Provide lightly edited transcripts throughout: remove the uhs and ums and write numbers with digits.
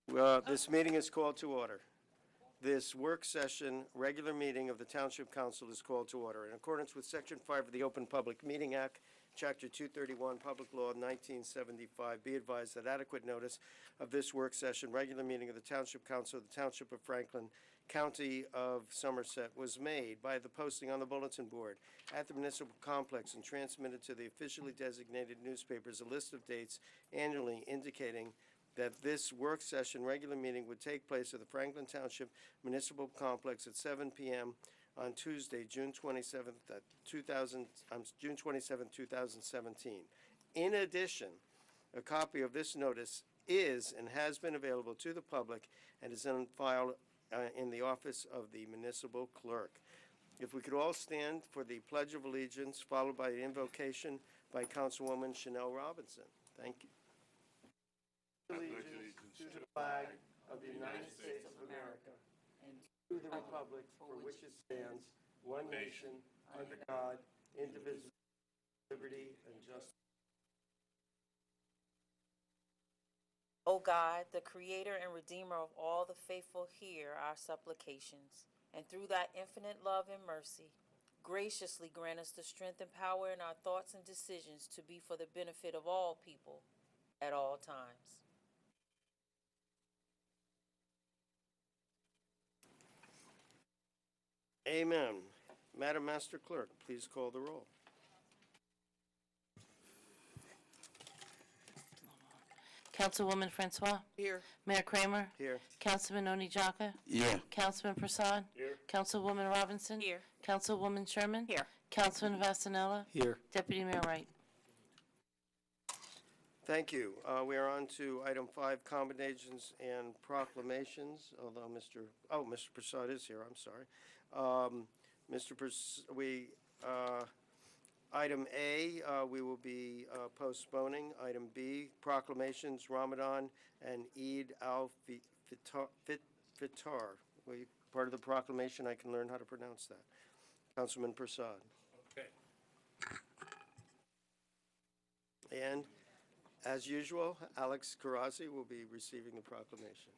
This meeting is called to order. This work session, regular meeting of the Township Council is called to order. In accordance with Section 5 of the Open Public Meeting Act, Chapter 231, Public Law 1975, be advised that adequate notice of this work session, regular meeting of the Township Council of the Township of Franklin, County of Somerset, was made by the posting on the bulletin board at the municipal complex and transmitted to the officially designated newspapers a list of dates annually indicating that this work session regular meeting would take place at the Franklin Township Municipal Complex at 7 p.m. on Tuesday, June 27th, 2017. In addition, a copy of this notice is and has been available to the public and is on file in the office of the municipal clerk. If we could all stand for the Pledge of Allegiance, followed by the invocation by Councilwoman Chanel Robinson. Thank you. Allegiance to the flag of the United States of America and to the republic for which it stands, one nation, under God, indivisible, liberty and justice. O God, the creator and redeemer of all the faithful, hear our supplications, and through thy infinite love and mercy, graciously grant us the strength and power in our thoughts and decisions to be for the benefit of all people at all times. Amen. Madam Master Clerk, please call the roll. Councilwoman Francois? Here. Mayor Kramer? Here. Councilman Onijaka? Here. Councilman Prasad? Here. Councilwoman Robinson? Here. Councilwoman Sherman? Here. Councilman Vasanella? Here. Deputy Mayor Wright? Thank you. We are on to item 5, commendations and proclamations, although Mr. Prasad is here, I'm sorry. Item A, we will be postponing. Item B, proclamations, Ramadan and Eid al-Fitr. Part of the proclamation, I can learn how to pronounce that. Councilman Prasad. Okay. And as usual, Alex Karazi will be receiving the proclamation.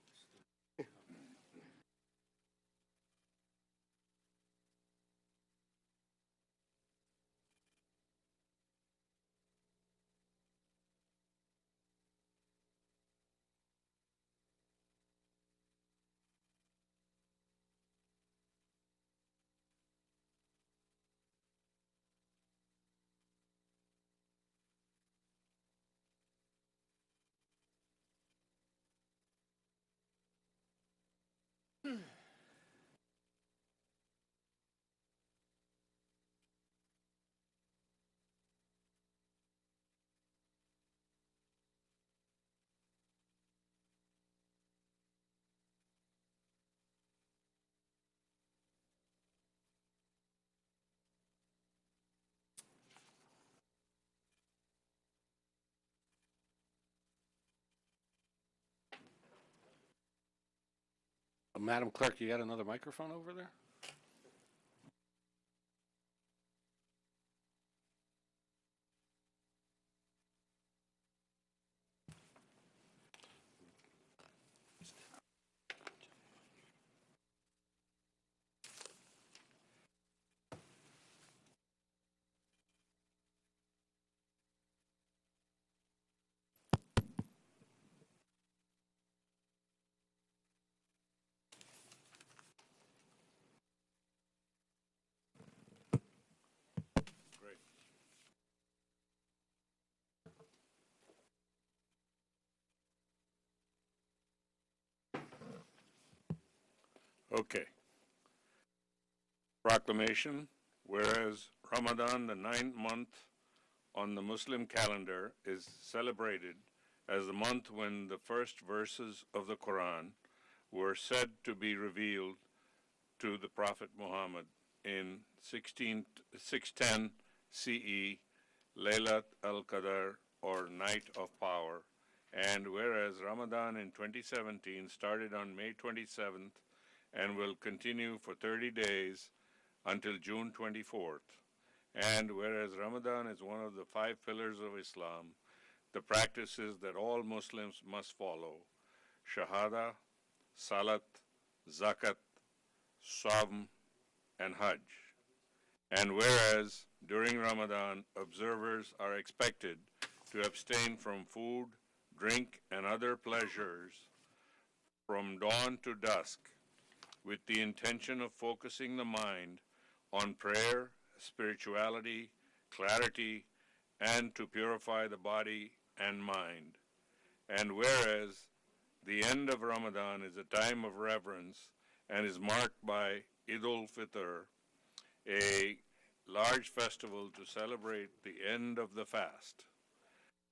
Madam Clerk, you got another microphone over there? Okay. Proclamation, whereas Ramadan, the 9th month on the Muslim calendar, is celebrated as the month when the first verses of the Quran were said to be revealed to the Prophet Muhammad in 610 CE, Laylat al-Qadr, or Night of Power, and whereas Ramadan in 2017 started on May 27th and will continue for 30 days until June 24th. And whereas Ramadan is one of the 5 pillars of Islam, the practices that all Muslims must follow, Shahada, Salat, Zakat, Sawm, and Hajj. And whereas during Ramadan, observers are expected to abstain from food, drink, and other pleasures from dawn to dusk with the intention of focusing the mind on prayer, spirituality, clarity, and to purify the body and mind. And whereas the end of Ramadan is a time of reverence and is marked by Eid al-Fitr, a large festival to celebrate the end of the fast.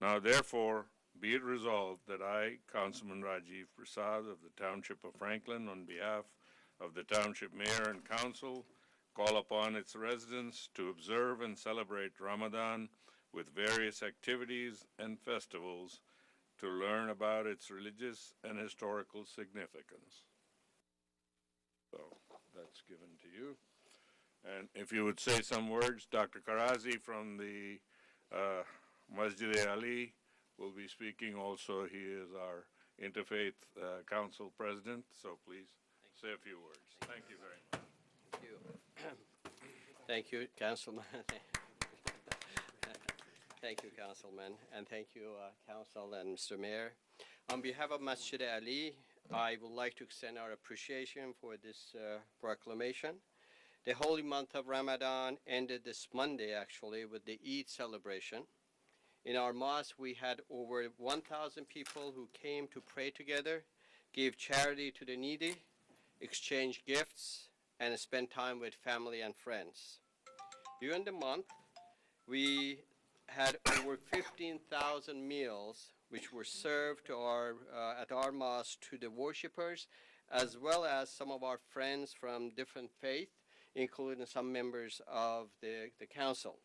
Now, therefore, be it resolved that I, Councilman Rajiv Prasad of the Township of Franklin, on behalf of the Township Mayor and Council, call upon its residents to observe and celebrate Ramadan with various activities and festivals to learn about its religious and historical significance. So, that's given to you. And if you would say some words, Dr. Karazi from the Masjid Ali will be speaking also. He is our Interfaith Council President, so please say a few words. Thank you very much. Thank you. Thank you, Councilman. Thank you, Councilman, and thank you, Council and Mr. Mayor. On behalf of Masjid Ali, I would like to extend our appreciation for this proclamation. The holy month of Ramadan ended this Monday, actually, with the Eid celebration. In our mosque, we had over 1,000 people who came to pray together, gave charity to the needy, exchanged gifts, and spent time with family and friends. During the month, we had over 15,000 meals which were served to at our mosque to the worshipers, as well as some of our friends from different faiths, including some members of the council.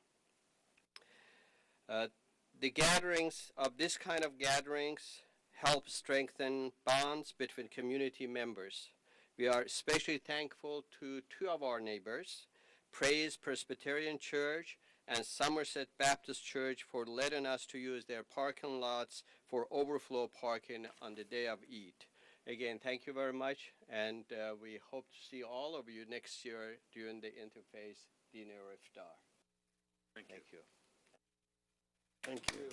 The gatherings of this kind of gatherings help strengthen bonds between community members. We are especially thankful to two of our neighbors, Praise Presbyterian Church and Somerset Baptist Church, for letting us to use their parking lots for overflow parking on the day of Eid. Again, thank you very much, and we hope to see all of you next year during the Interfaith Dinner Iftar. Thank you. Thank you.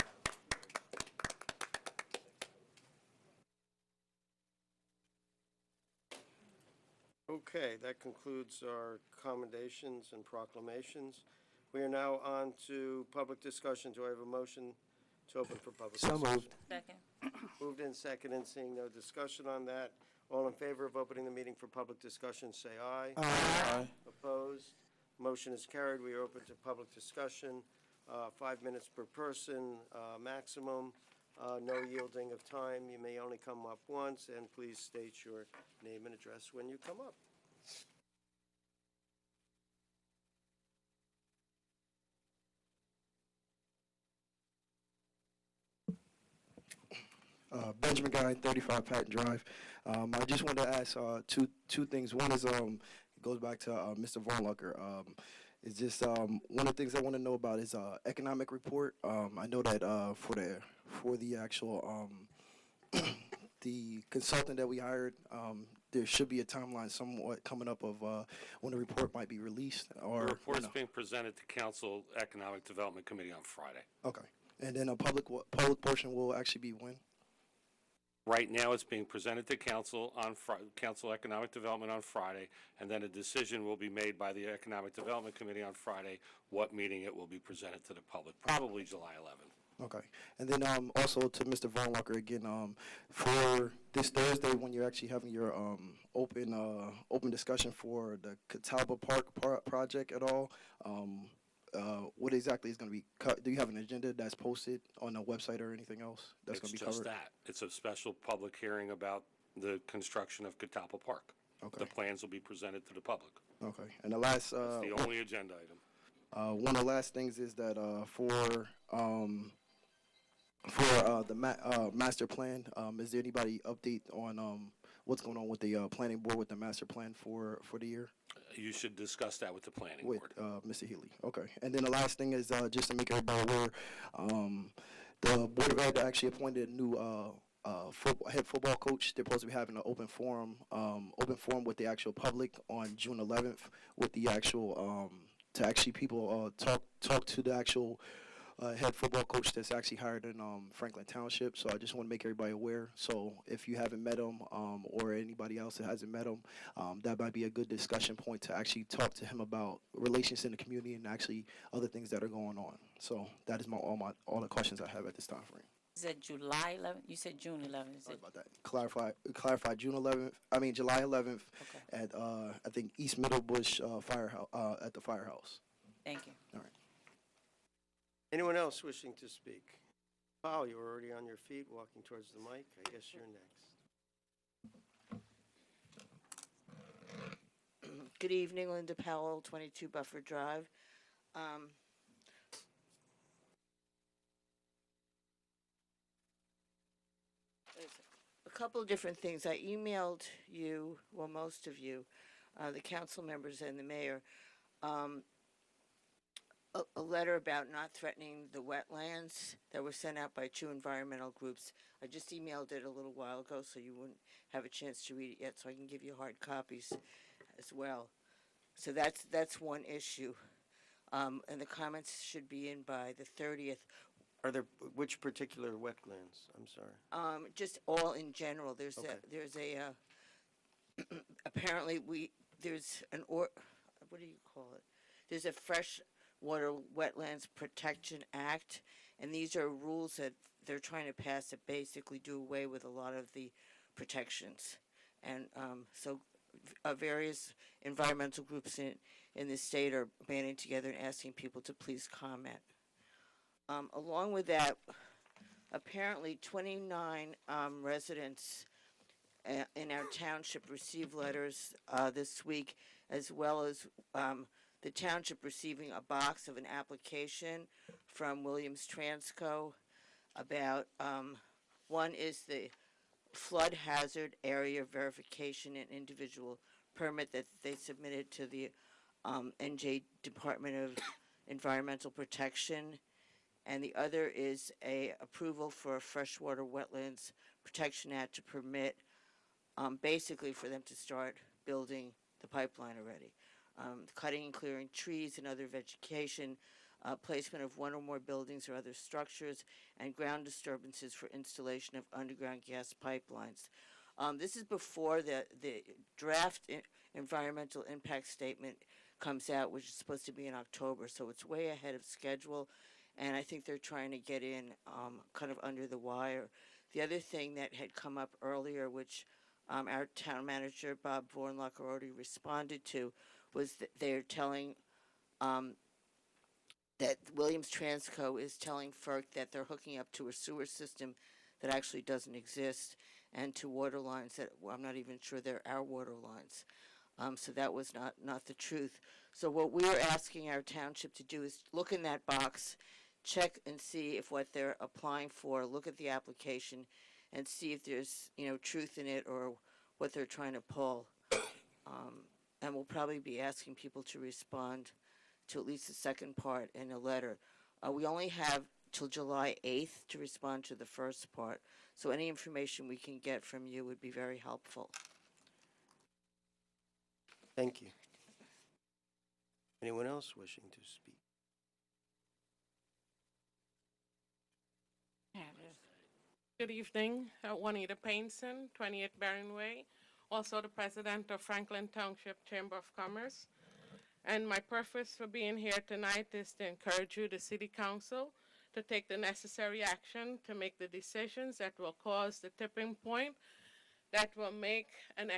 Okay, that concludes our commendations and proclamations. We are now on to public discussion. Do I have a motion to open for public discussion? So moved. Second. Moved in second and seeing no discussion on that. All in favor of opening the meeting for public discussion, say aye. Aye. Opposed? Motion is carried. We are open to public discussion. 5 minutes per person, maximum. No yielding of time. You may only come up once, and please state your name and address when you come up. Benjamin Guy, 35 Patton Drive. I just wanted to ask two things. One is it goes back to Mr. Vornlucker. It's just one of the things I want to know about is economic report. I know that for the actual the consultant that we hired, there should be a timeline somewhat coming up of when the report might be released. Or The report's being presented to Council Economic Development Committee on Friday. Okay, and then a public portion will actually be when? Right now, it's being presented to Council on Council Economic Development on Friday, and then a decision will be made by the Economic Development Committee on Friday what meeting it will be presented to the public, probably July 11th. Okay, and then also to Mr. Vornlucker again, for this Thursday when you're actually having your open discussion for the Catawba Park project at all, what exactly is going to be cut? Do you have an agenda that's posted on the website or anything else that's going to be covered? It's just that. It's a special public hearing about the construction of Catawba Park. Okay. The plans will be presented to the public. Okay, and the last It's the only agenda item. one of the last things is that for the master plan, is there anybody update on what's going on with the planning board with the master plan for the year? You should discuss that with the planning With board. Mr. Healy. Okay. And then the last thing is just to make everybody aware, the Board of Ed actually appointed a new head football coach. They're supposed to be having an open forum with the actual public on June 11th, with the actual to actually people talk to the actual head football coach that's actually hired in Franklin Township. So I just want to make everybody aware. So if you haven't met him or anybody else that hasn't met him, that might be a good discussion point to actually talk to him about relations in the community and actually other things that are going on. So that is all the questions I have at this time frame. Is that July 11th? You said June 11th. Is Sorry it? about that. Clarify July 11th Okay. at I think East Middlebush firehouse at the firehouse. Thank you. All right. Anyone else wishing to speak? Paul, you were already on your feet, walking towards the mic. I guess you're next. Good evening, Linda Powell, 22 Buffer Drive. There's a couple of different things. I emailed you, well, most of you, the council members and the mayor, a letter about not threatening the wetlands that were sent out by two environmental groups. I just emailed it a little while ago, so you wouldn't have a chance to read it yet, so I can give you hard copies as well. So that's one issue. And the comments should be in by the 30th. Are there, which particular wetlands? I'm sorry. Just all in general. There's Okay. Apparently there's what do you call it? There's a Freshwater Wetlands Protection Act, and these are rules that they're trying to pass that basically do away with a lot of the protections. And so various environmental groups in the state are banding together and asking people to please comment. Along with that, apparently 29 residents in our township received letters this week, as well as the township receiving a box of an application from Williams Transco about, one is the flood hazard area verification and individual permit that they submitted to the NJ Department of Environmental Protection, and the other is a approval for a Freshwater Wetlands Protection Act to permit basically for them to start building the pipeline already. Cutting and clearing trees and other vegetation, placement of one or more buildings or other structures, and ground disturbances for installation of underground gas pipelines. This is before the draft environmental impact statement comes out, which is supposed to be in October, so it's way ahead of schedule, and I think they're trying to get in kind of under the wire. The other thing that had come up earlier, which our town manager, Bob Vornlock, already responded to, was that they're telling that Williams Transco is telling FERC that they're hooking up to a sewer system that actually doesn't exist, and to water lines that, well, I'm not even sure they're our water lines. So that was not the truth. So what we're asking our township to do is look in that box, check and see if what they're applying for, look at the application, and see if there's, truth in it or what they're trying to pull. And we'll probably be asking people to respond to at least the second part in a letter. We only have till July 8th to respond to the first part, so any information we can get from you would be very helpful. Thank you. Anyone else wishing to speak? Good evening, Juanita Painson, 28 Barron Way, also the president of Franklin Township Chamber of Commerce. And my purpose for being here tonight is to encourage you, the City Council, to take the necessary action to make the decisions that will cause the tipping point that will make an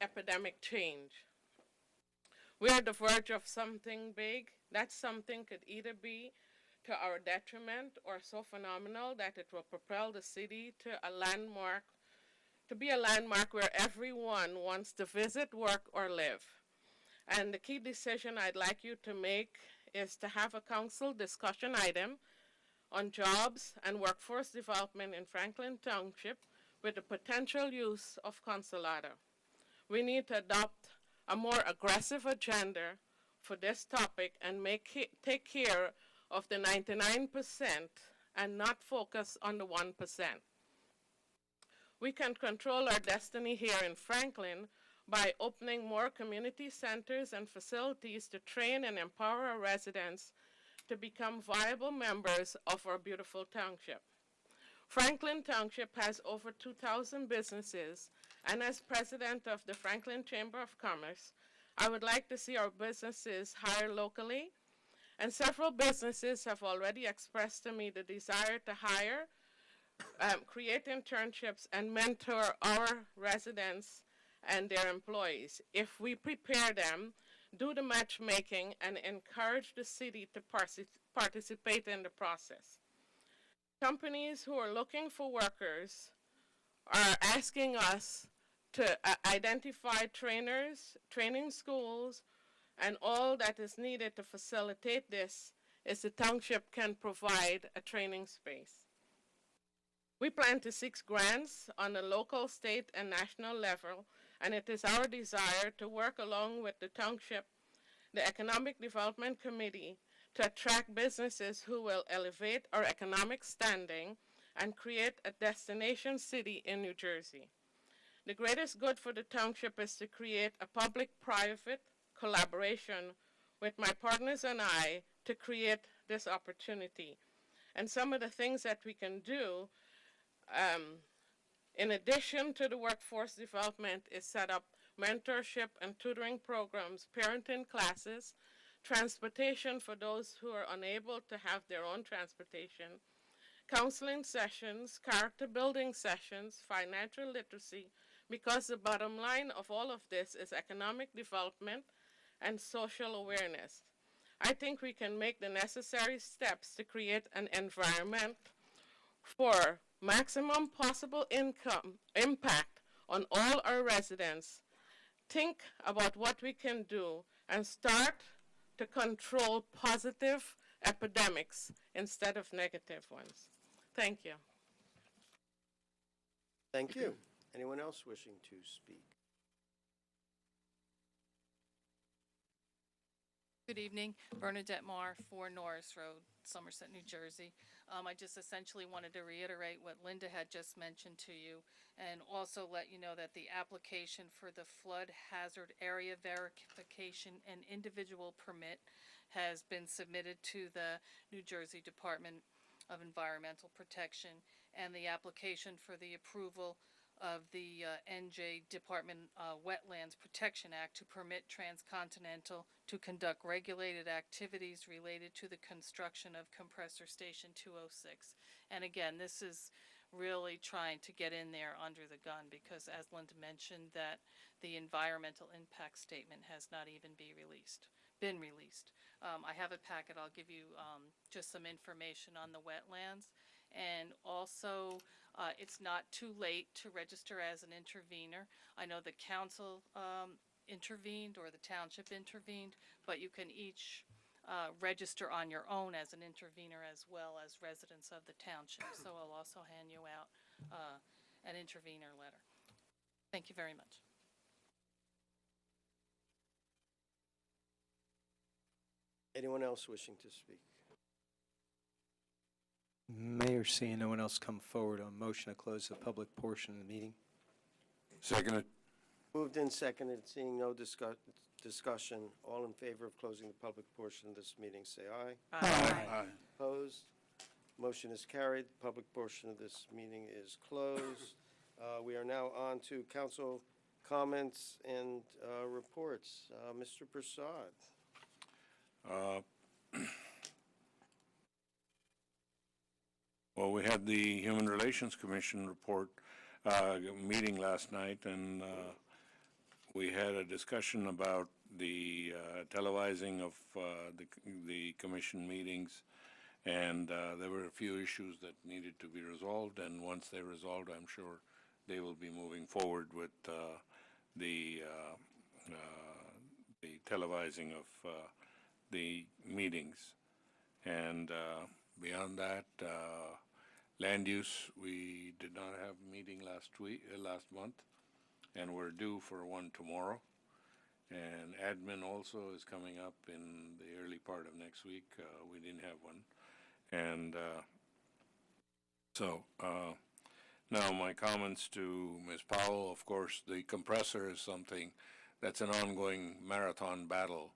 epidemic change. We're at the verge of something big. That something could either be to our detriment or so phenomenal that it will propel the city to be a landmark where everyone wants to visit, work, or live. And the key decision I'd like you to make is to have a council discussion item on jobs and workforce development in Franklin Township with the potential use of Consolata. We need to adopt a more aggressive agenda for this topic and take care of the 99% and not focus on the 1%. We can control our destiny here in Franklin by opening more community centers and facilities to train and empower our residents to become viable members of our beautiful township. Franklin Township has over 2,000 businesses, and as president of the Franklin Chamber of Commerce, I would like to see our businesses hire locally, and several businesses have already expressed to me the desire to hire, create internships, and mentor our residents and their employees if we prepare them, do the matchmaking, and encourage the city to participate in the process. Companies who are looking for workers are asking us to identify trainers, training schools, and all that is needed to facilitate this is the township can provide a training space. We plan to seek grants on the local, state, and national level, and it is our desire to work along with the township, the Economic Development Committee, to attract businesses who will elevate our economic standing and create a destination city in New Jersey. The greatest good for the township is to create a public-private collaboration with my partners and I to create this opportunity. And some of the things that we can do, in addition to the workforce development, is set up mentorship and tutoring programs, parenting classes, transportation for those who are unable to have their own transportation, counseling sessions, character building sessions, financial literacy, because the bottom line of all of this is economic development and social awareness. I think we can make the necessary steps to create an environment for maximum possible impact on all our residents. Think about what we can do and start to control positive epidemics instead of negative ones. Thank you. Thank you. Anyone else wishing to speak? Good evening, Bernadette Marr, 4 Norris Road, Somerset, New Jersey. I just essentially wanted to reiterate what Linda had just mentioned to you, and also let you know that the application for the flood hazard area verification and individual permit has been submitted to the New Jersey Department of Environmental Protection, and the application for the approval of the NJ Department Wetlands Protection Act to permit Transcontinental to conduct regulated activities related to the construction of Compressor Station 206. And again, this is really trying to get in there under the gun because, as Linda mentioned, that the environmental impact statement has not even been released. I have a packet. I'll give you just some information on the wetlands. And also, it's not too late to register as an intervener. I know the council intervened or the township intervened, but you can each register on your own as an intervener as well as residents of the township. So I'll also hand you out an intervener letter. Thank you very much. Anyone else wishing to speak? Mayor, seeing no one else come forward, on motion to close the public portion of the meeting. Seconded. Moved and seconded, seeing no discussion. All in favor of closing the public portion of this meeting, say aye. Aye. Opposed? Motion is carried. The public portion of this meeting is closed. We are now on to council comments and reports. Mr. Prasad. Well, we had the Human Relations Commission report meeting last night, and we had a discussion about the televising of the commission meetings, and there were a few issues that needed to be resolved, and once they're resolved, I'm sure they will be moving forward with the televising of the meetings. And beyond that, land use, we did not have a meeting last month, and we're due for one tomorrow. And admin also is coming up in the early part of next week. We didn't have one. And so Now, my comments to Ms. Powell, of course, the compressor is something that's an ongoing marathon battle.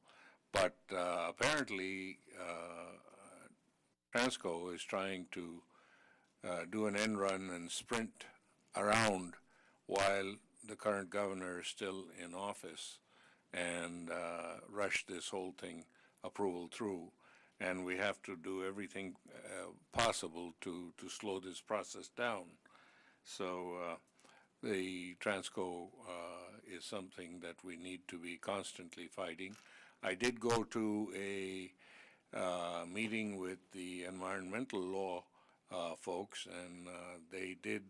But apparently, Transco is trying to do an end run and sprint around while the current governor is still in office and rush this whole thing approval through. And we have to do everything possible to slow this process down. So the Transco is something that we need to be constantly fighting. I did go to a meeting with the environmental law folks, and they did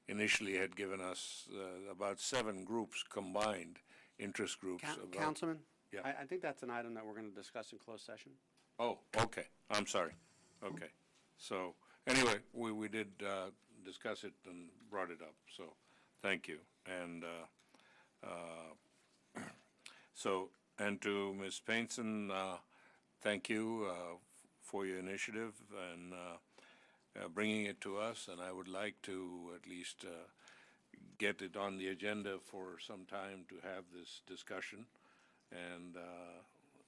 initially had given us about 7 groups combined, interest groups. Councilman? Yeah. I think that's an item that we're going to discuss in closed session. Oh, okay. I'm sorry. Okay. So anyway, we did discuss it and brought it up. So thank you. And and to Ms. Painson, thank you for your initiative and bringing it to us. And I would like to at least get it on the agenda for some time to have this discussion and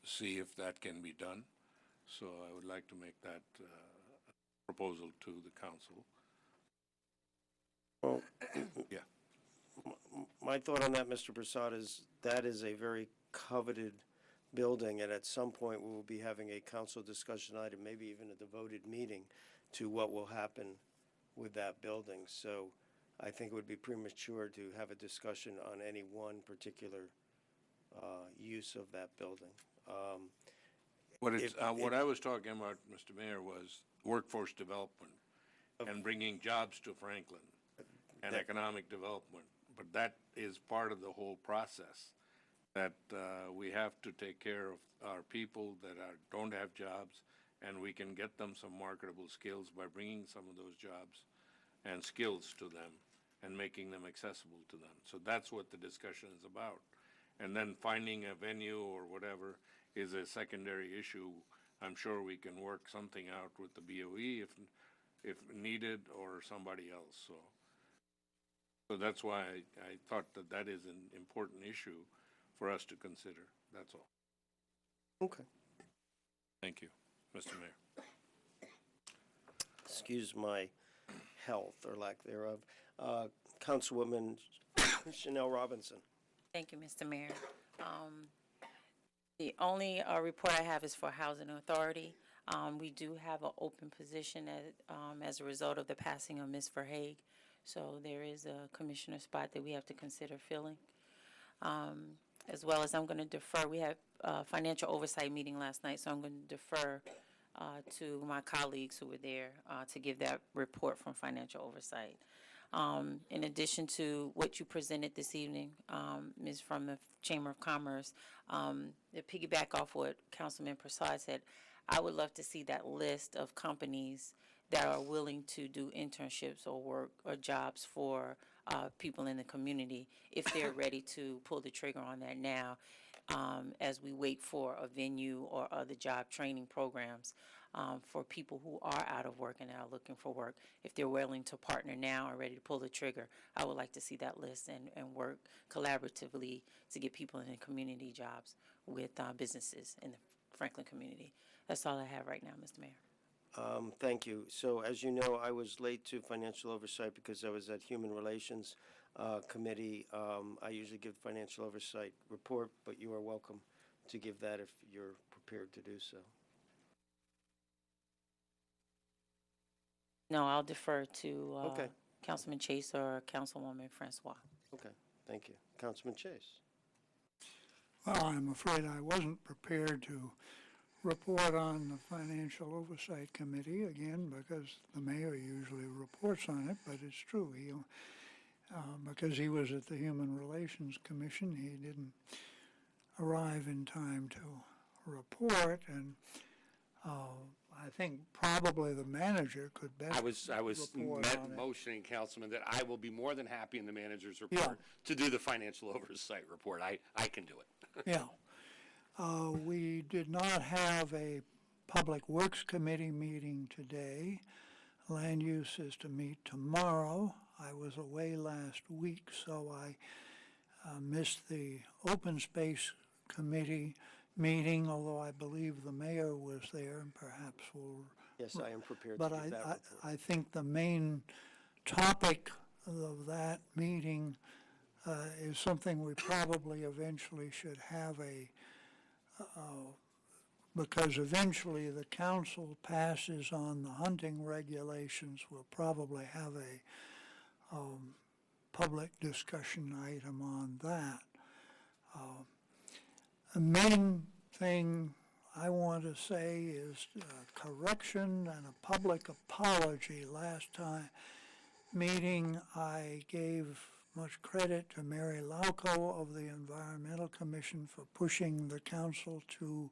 see if that can be done. So I would like to make that proposal to the council. Well, Yeah. my thought on that, Mr. Prasad, is that is a very coveted building, and at some point we will be having a council discussion item, maybe even a devoted meeting to what will happen with that building. So I think it would be premature to have a discussion on any one particular use of that building. What I was talking about, Mr. Mayor, was workforce development and bringing jobs to Franklin and economic development. But that is part of the whole process, that we have to take care of our people that don't have jobs, and we can get them some marketable skills by bringing some of those jobs and skills to them and making them accessible to them. So that's what the discussion is about. And then finding a venue or whatever is a secondary issue. I'm sure we can work something out with the BOE if needed, or somebody else. So that's why I thought that is an important issue for us to consider. That's all. Okay. Thank you, Mr. Mayor. Excuse my health or lack thereof. Councilwoman Chanel Robinson. Thank you, Mr. Mayor. The only report I have is for Housing Authority. We do have an open position as a result of the passing of Ms. Verhaeg. So there is a commissioner spot that we have to consider filling. As well as I'm going to defer, we had a financial oversight meeting last night, so I'm going to defer to my colleagues who were there to give that report from financial oversight. In addition to what you presented this evening, Ms. from the Chamber of Commerce, to piggyback off what Councilman Prasad said, I would love to see that list of companies that are willing to do internships or work or jobs for people in the community, if they're ready to pull the trigger on that now, as we wait for a venue or other job training programs for people who are out of work and are looking for work. If they're willing to partner now and ready to pull the trigger, I would like to see that list and work collaboratively to get people in the community jobs with businesses in the Franklin community. That's all I have right now, Mr. Mayor. Thank you. So as you know, I was late to financial oversight because I was at Human Relations Committee. I usually give financial oversight report, but you are welcome to give that if you're prepared to do so. No, I'll defer to Okay. Councilman Chase or Councilwoman Francois. Okay, thank you. Councilman Chase. Well, I'm afraid I wasn't prepared to report on the Financial Oversight Committee again because the mayor usually reports on it, but it's true. Because he was at the Human Relations Commission, he didn't arrive in time to report, and I think probably the manager could best I was report on it. motioning, Councilman, that I will be more than happy in the manager's report to do the financial oversight report. I can do it. Yeah. We did not have a Public Works Committee meeting today. Land Use is to meet tomorrow. I was away last week, so I missed the Open Space Committee meeting, although I believe the mayor was there, and perhaps will. Yes, I am prepared to But give that report. I think the main topic of that meeting is something we probably eventually should have because eventually the council passes on the hunting regulations. We'll probably have a public discussion item on that. The main thing I want to say is correction and a public apology. Last time meeting, I gave much credit to Mary Lauco of the Environmental Commission for pushing the council to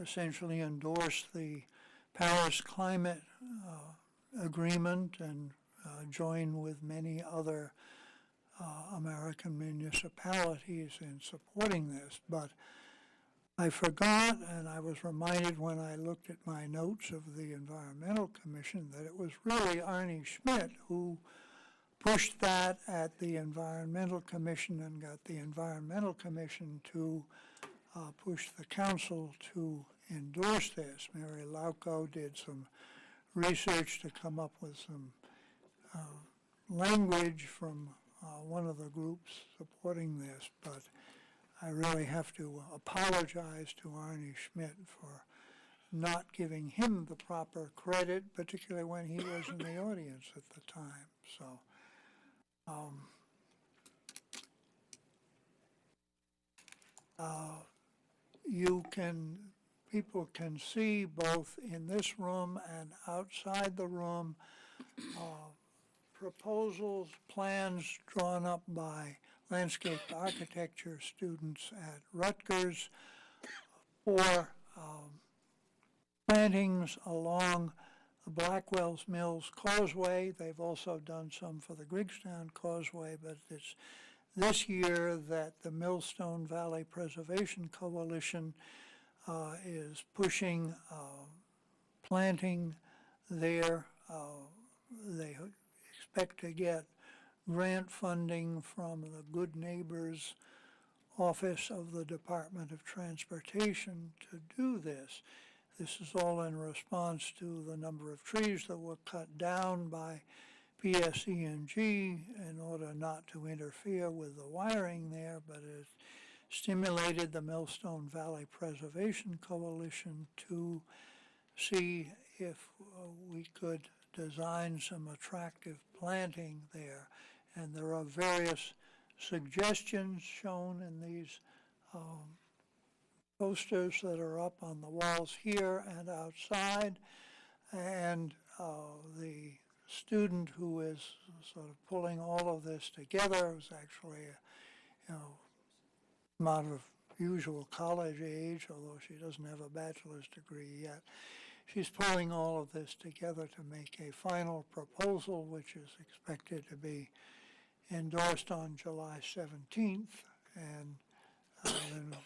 essentially endorse the Paris Climate Agreement and join with many other American municipalities in supporting this. But I forgot, and I was reminded when I looked at my notes of the Environmental Commission, that it was really Arnie Schmidt who pushed that at the Environmental Commission and got the Environmental Commission to push the council to endorse this. Mary Lauco did some research to come up with some language from one of the groups supporting this, but I really have to apologize to Arnie Schmidt for not giving him the proper credit, particularly when he was in the audience at the time. So, people can see both in this room and outside the room proposals, plans drawn up by landscape architecture students at Rutgers for plantings along the Blackwell's Mills Causeway. They've also done some for the Griggstown Causeway, but it's this year that the Millstone Valley Preservation Coalition is pushing planting there. They expect to get grant funding from the Good Neighbors Office of the Department of Transportation to do this. This is all in response to the number of trees that were cut down by PSE&G in order not to interfere with the wiring there, but it stimulated the Millstone Valley Preservation Coalition to see if we could design some attractive planting there. And there are various suggestions shown in these posters that are up on the walls here and outside. And the student who is sort of pulling all of this together was actually, not of usual college age, although she doesn't have a bachelor's degree yet. She's pulling all of this together to make a final proposal, which is expected to be endorsed on July 17th, and then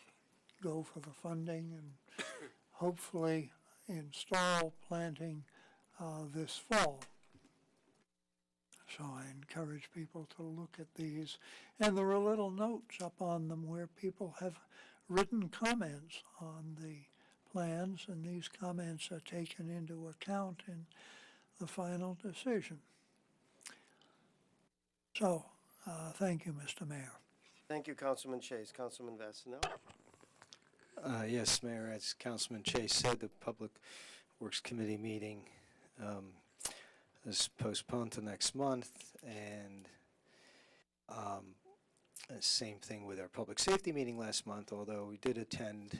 go for the funding and hopefully install planting this fall. So I encourage people to look at these. And there are little notes up on them where people have written comments on the plans, and these comments are taken into account in the final decision. So, thank you, Mr. Mayor. Thank you, Councilman Chase. Councilman Vasanel? Yes, Mayor, as Councilman Chase said, the Public Works Committee meeting is postponed to next month, and same thing with our public safety meeting last month, although we did attend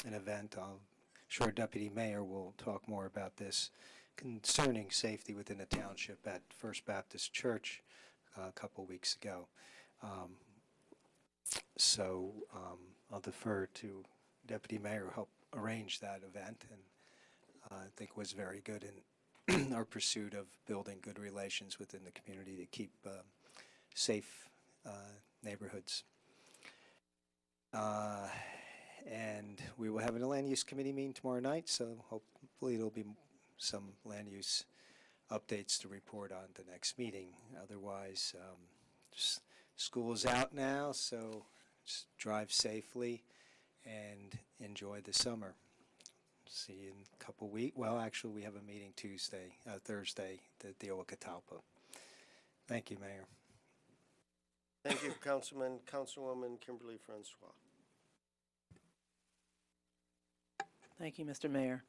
an event. I'm sure Deputy Mayor will talk more about this concerning safety within the township at First Baptist Church a couple weeks ago. So I'll defer to Deputy Mayor who helped arrange that event, and I think it was very good in our pursuit of building good relations within the community to keep safe neighborhoods. And we will have a land use committee meeting tomorrow night, so hopefully there'll be some land use updates to report on the next meeting. Otherwise, school is out now, so just drive safely and enjoy the summer. See you in a couple weeks. Well, actually, we have a meeting Thursday to deal with Catalpa. Thank you, Mayor. Thank you, Councilman. Councilwoman Kimberly Francois. Thank you, Mr. Mayor.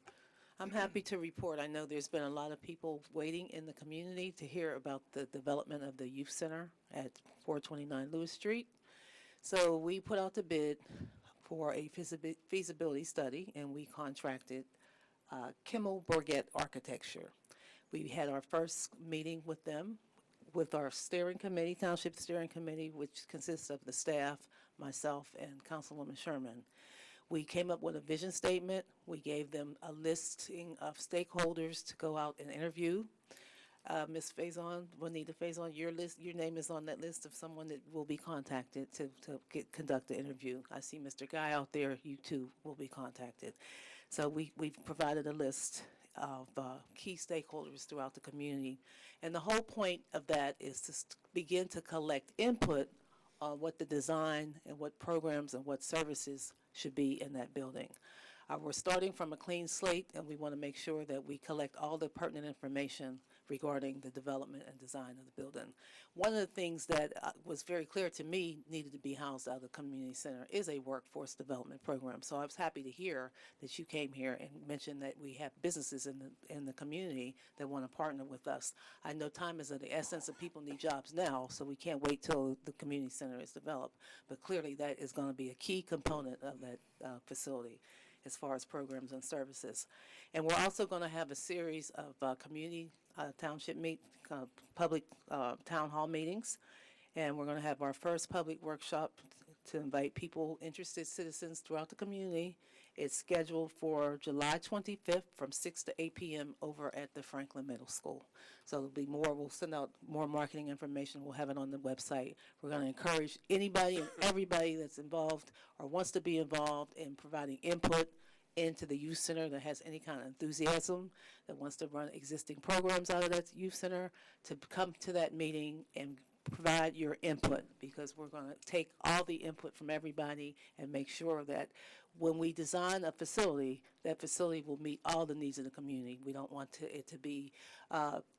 I'm happy to report, I know there's been a lot of people waiting in the community to hear about the development of the youth center at 429 Lewis Street. So we put out the bid for a feasibility study, and we contracted Kimmel Bourget Architecture. We had our first meeting with them, with our steering committee, Township Steering Committee, which consists of the staff, myself, and Councilwoman Sherman. We came up with a vision statement. We gave them a listing of stakeholders to go out and interview. Ms. Faison, Juanita Faison, your name is on that list of someone that will be contacted to conduct the interview. I see Mr. Guy out there. You too will be contacted. So we've provided a list of key stakeholders throughout the community. And the whole point of that is to begin to collect input on what the design and what programs and what services should be in that building. We're starting from a clean slate, and we want to make sure that we collect all the pertinent information regarding the development and design of the building. One of the things that was very clear to me needed to be housed out of the community center is a workforce development program. So I was happy to hear that you came here and mentioned that we have businesses in the community that want to partner with us. I know time is of the essence, and people need jobs now, so we can't wait till the community center is developed. But clearly that is going to be a key component of that facility as far as programs and services. And we're also going to have a series of community township public town hall meetings. And we're going to have our first public workshop to invite people, interested citizens throughout the community. It's scheduled for July 25th from 6 to 8 p.m. over at the Franklin Middle School. So there'll be more. We'll send out more marketing information. We'll have it on the website. We're going to encourage anybody and everybody that's involved or wants to be involved in providing input into the youth center that has any kind of enthusiasm, that wants to run existing programs out of that youth center, to come to that meeting and provide your input, because we're going to take all the input from everybody and make sure that when we design a facility, that facility will meet all the needs of the community. We don't want it to be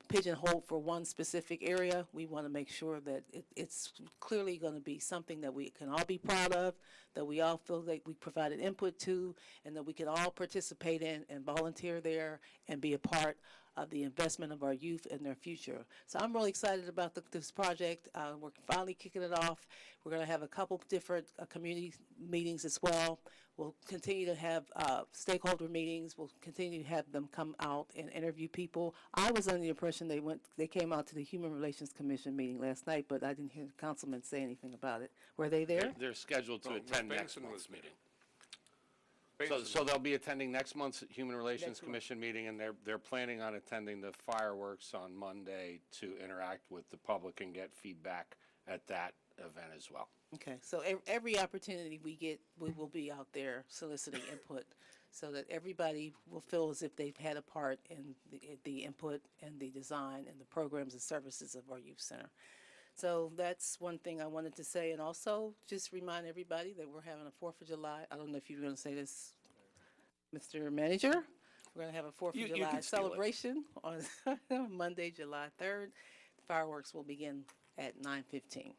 pigeonholed for one specific area. We want to make sure that it's clearly going to be something that we can all be proud of, that we all feel like we provided input to, and that we can all participate in and volunteer there and be a part of the investment of our youth and their future. So I'm really excited about this project. We're finally kicking it off. We're going to have a couple different community meetings as well. We'll continue to have stakeholder meetings. We'll continue to have them come out and interview people. I was under the impression they came out to the Human Relations Commission meeting last night, but I didn't hear the councilman say anything about it. Were they there? They're scheduled to No, attend Ms. next Benson month's was there. meeting. So they'll be attending next month's Human Relations Commission meeting, and they're planning on attending the fireworks on Monday to interact with the public and get feedback at that event as well. Okay, so every opportunity we get, we will be out there soliciting input so that everybody will feel as if they've had a part in the input and the design and the programs and services of our youth center. So that's one thing I wanted to say, and also just remind everybody that we're having a 4th of July. I don't know if you were going to say this, Mr. Manager. We're going to have a 4th of July celebration on Monday, July 3rd. Fireworks will begin at 9:15.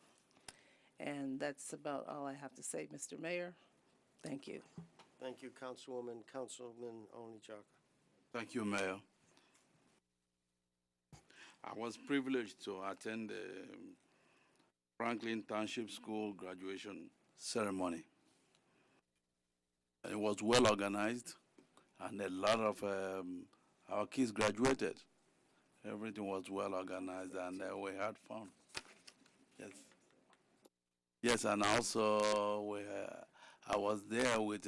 And that's about all I have to say, Mr. Mayor. Thank you. Thank you, Councilwoman. Councilman Onijaka. Thank you, Mayor. I was privileged to attend the Franklin Township School graduation ceremony. It was well organized, and a lot of our kids graduated. Everything was well organized, and we had fun. Yes. Yes, and also I was there with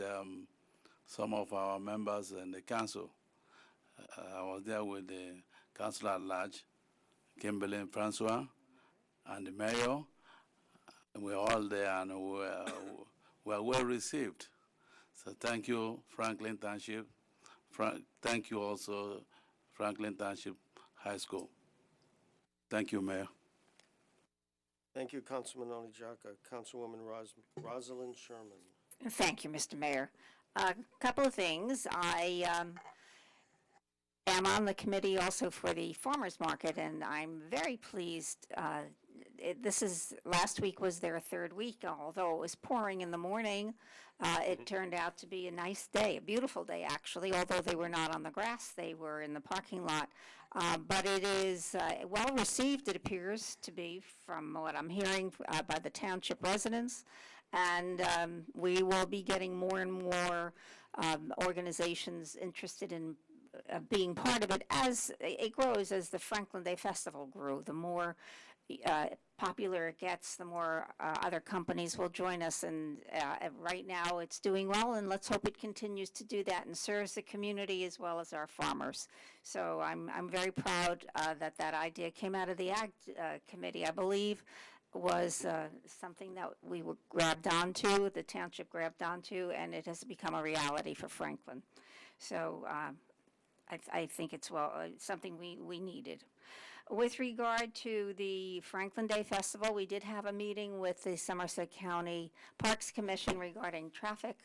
some of our members in the council. I was there with the council at large, Kimberly Francois, and the mayor. We were all there, and we were well received. So thank you, Franklin Township. Thank you also, Franklin Township High School. Thank you, Mayor. Thank you, Councilman Oli Jaka. Councilwoman Rosalind Sherman. Thank you, Mr. Mayor. A couple of things. I am on the committee also for the farmers market, and I'm very pleased. Last week was their third week, although it was pouring in the morning. It turned out to be a nice day, a beautiful day actually, although they were not on the grass, they were in the parking lot. But it is well received, it appears to be, from what I'm hearing by the township residents. And we will be getting more and more organizations interested in being part of it as it grows, as the Franklin Day Festival grew. The more popular it gets, the more other companies will join us. And right now it's doing well, and let's hope it continues to do that and serves the community as well as our farmers. So I'm very proud that that idea came out of the Ag Committee, I believe. Was something that we were grabbed onto, the township grabbed onto, and it has become a reality for Franklin. So I think it's something we needed. With regard to the Franklin Day Festival, we did have a meeting with the Somerset County Parks Commission regarding traffic.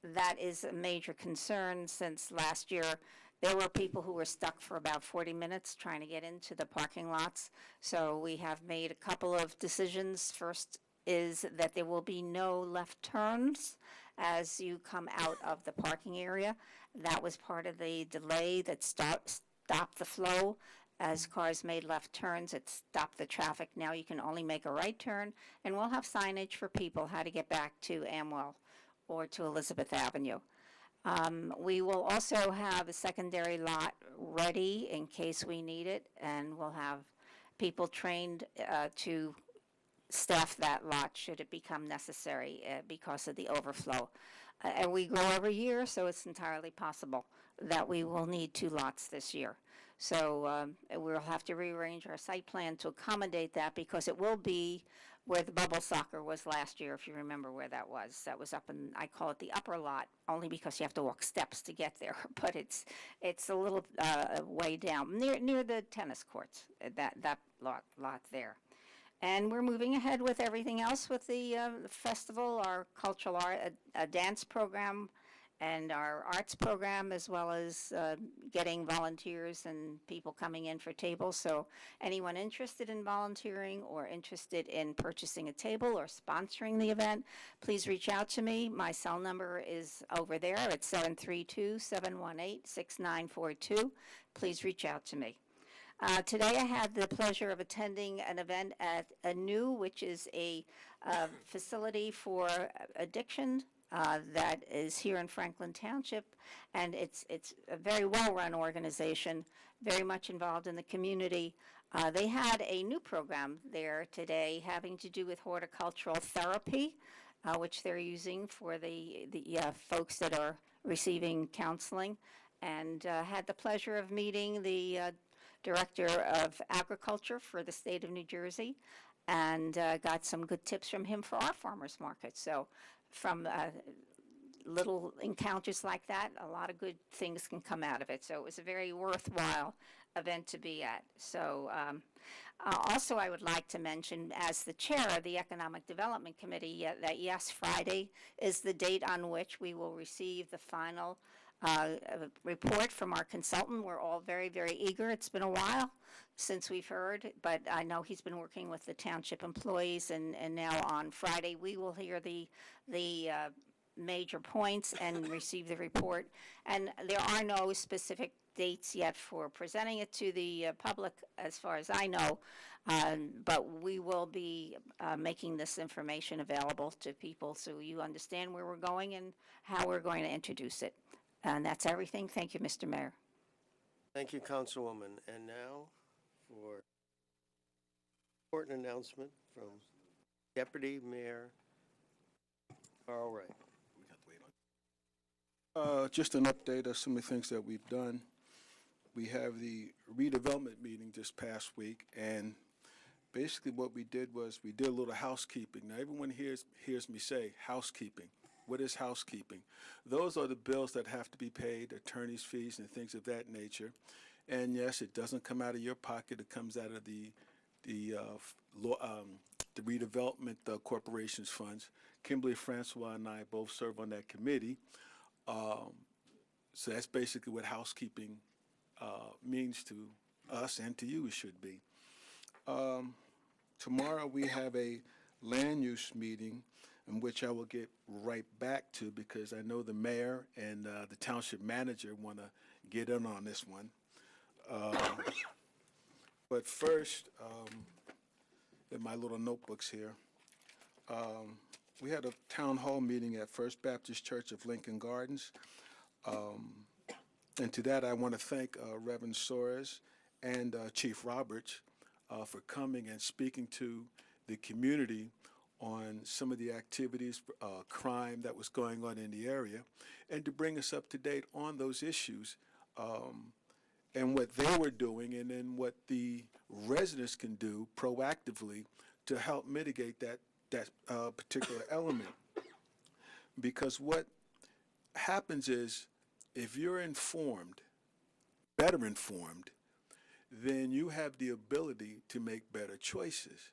That is a major concern since last year. There were people who were stuck for about 40 minutes trying to get into the parking lots. So we have made a couple of decisions. First is that there will be no left turns as you come out of the parking area. That was part of the delay that stopped the flow. As cars made left turns, it stopped the traffic. Now you can only make a right turn, and we'll have signage for people how to get back to Amwell or to Elizabeth Avenue. We will also have a secondary lot ready in case we need it, and we'll have people trained to staff that lot should it become necessary because of the overflow. And we grow every year, so it's entirely possible that we will need 2 lots this year. So we'll have to rearrange our site plan to accommodate that because it will be where the bubble soccer was last year, if you remember where that was. That was up in, I call it the upper lot, only because you have to walk steps to get there. But it's a little way down, near the tennis courts, that lot there. And we're moving ahead with everything else with the festival, our cultural art, a dance program, and our arts program, as well as getting volunteers and people coming in for tables. So anyone interested in volunteering or interested in purchasing a table or sponsoring the event, please reach out to me. My cell number is over there. It's 732-718-6942. Please reach out to me. Today I had the pleasure of attending an event at ANEW, which is a facility for addiction that is here in Franklin Township, and it's a very well-run organization, very much involved in the community. They had a new program there today having to do with horticultural therapy, which they're using for the folks that are receiving counseling, and had the pleasure of meeting the Director of Agriculture for the state of New Jersey, and got some good tips from him for our farmers market. So from little encounters like that, a lot of good things can come out of it. So it was a very worthwhile event to be at. So also I would like to mention, as the chair of the Economic Development Committee, that yes, Friday is the date on which we will receive the final report from our consultant. We're all very, very eager. It's been a while since we've heard, but I know he's been working with the township employees, and now on Friday we will hear the major points and receive the report. And there are no specific dates yet for presenting it to the public, as far as I know, but we will be making this information available to people so you understand where we're going and how we're going to introduce it. And that's everything. Thank you, Mr. Mayor. Thank you, Councilwoman. And now for important announcement from Deputy Mayor Carl Wright. Just an update of some of the things that we've done. We have the redevelopment meeting this past week, and basically what we did was we did a little housekeeping. Now everyone hears me say housekeeping. What is housekeeping? Those are the bills that have to be paid, attorney's fees and things of that nature. And yes, it doesn't come out of your pocket. It comes out of the redevelopment corporation's funds. Kimberly Francois and I both serve on that committee. So that's basically what housekeeping means to us and to you, it should be. Tomorrow we have a land use meeting in which I will get right back to because I know the mayor and the township manager want to get in on this one. But first, in my little notebooks here, we had a town hall meeting at First Baptist Church of Lincoln Gardens. And to that, I want to thank Reverend Soares and Chief Roberts for coming and speaking to the community on some of the activities, crime that was going on in the area, and to bring us up to date on those issues and what they were doing, and then what the residents can do proactively to help mitigate that particular element. Because what happens is, if you're informed, better informed, then you have the ability to make better choices.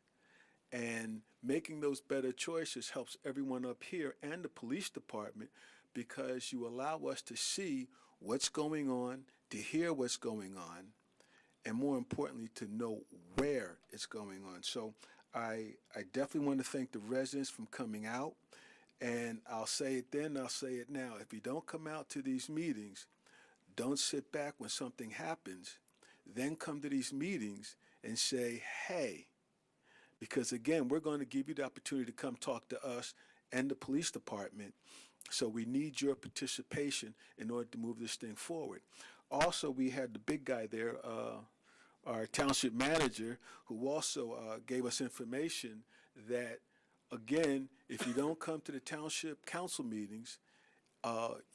And making those better choices helps everyone up here and the police department because you allow us to see what's going on, to hear what's going on, and more importantly, to know where it's going on. So I definitely want to thank the residents for coming out. And I'll say it then, I'll say it now. If you don't come out to these meetings, don't sit back when something happens. Then come to these meetings and say, hey, because again, we're going to give you the opportunity to come talk to us and the police department. So we need your participation in order to move this thing forward. Also, we had the big guy there, our township manager, who also gave us information that, again, if you don't come to the township council meetings,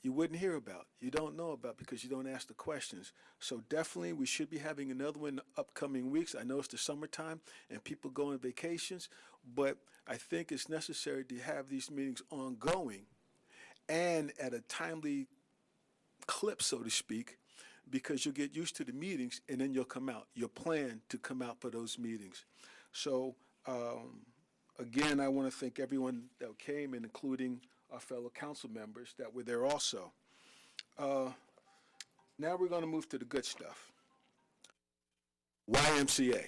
you wouldn't hear about. You don't know about because you don't ask the questions. So definitely we should be having another one in the upcoming weeks. I know it's the summertime and people go on vacations, but I think it's necessary to have these meetings ongoing and at a timely clip, so to speak, because you'll get used to the meetings and then you'll come out. You'll plan to come out for those meetings. So again, I want to thank everyone that came, and including our fellow council members that were there also. Now we're going to move to the good stuff. YMCA.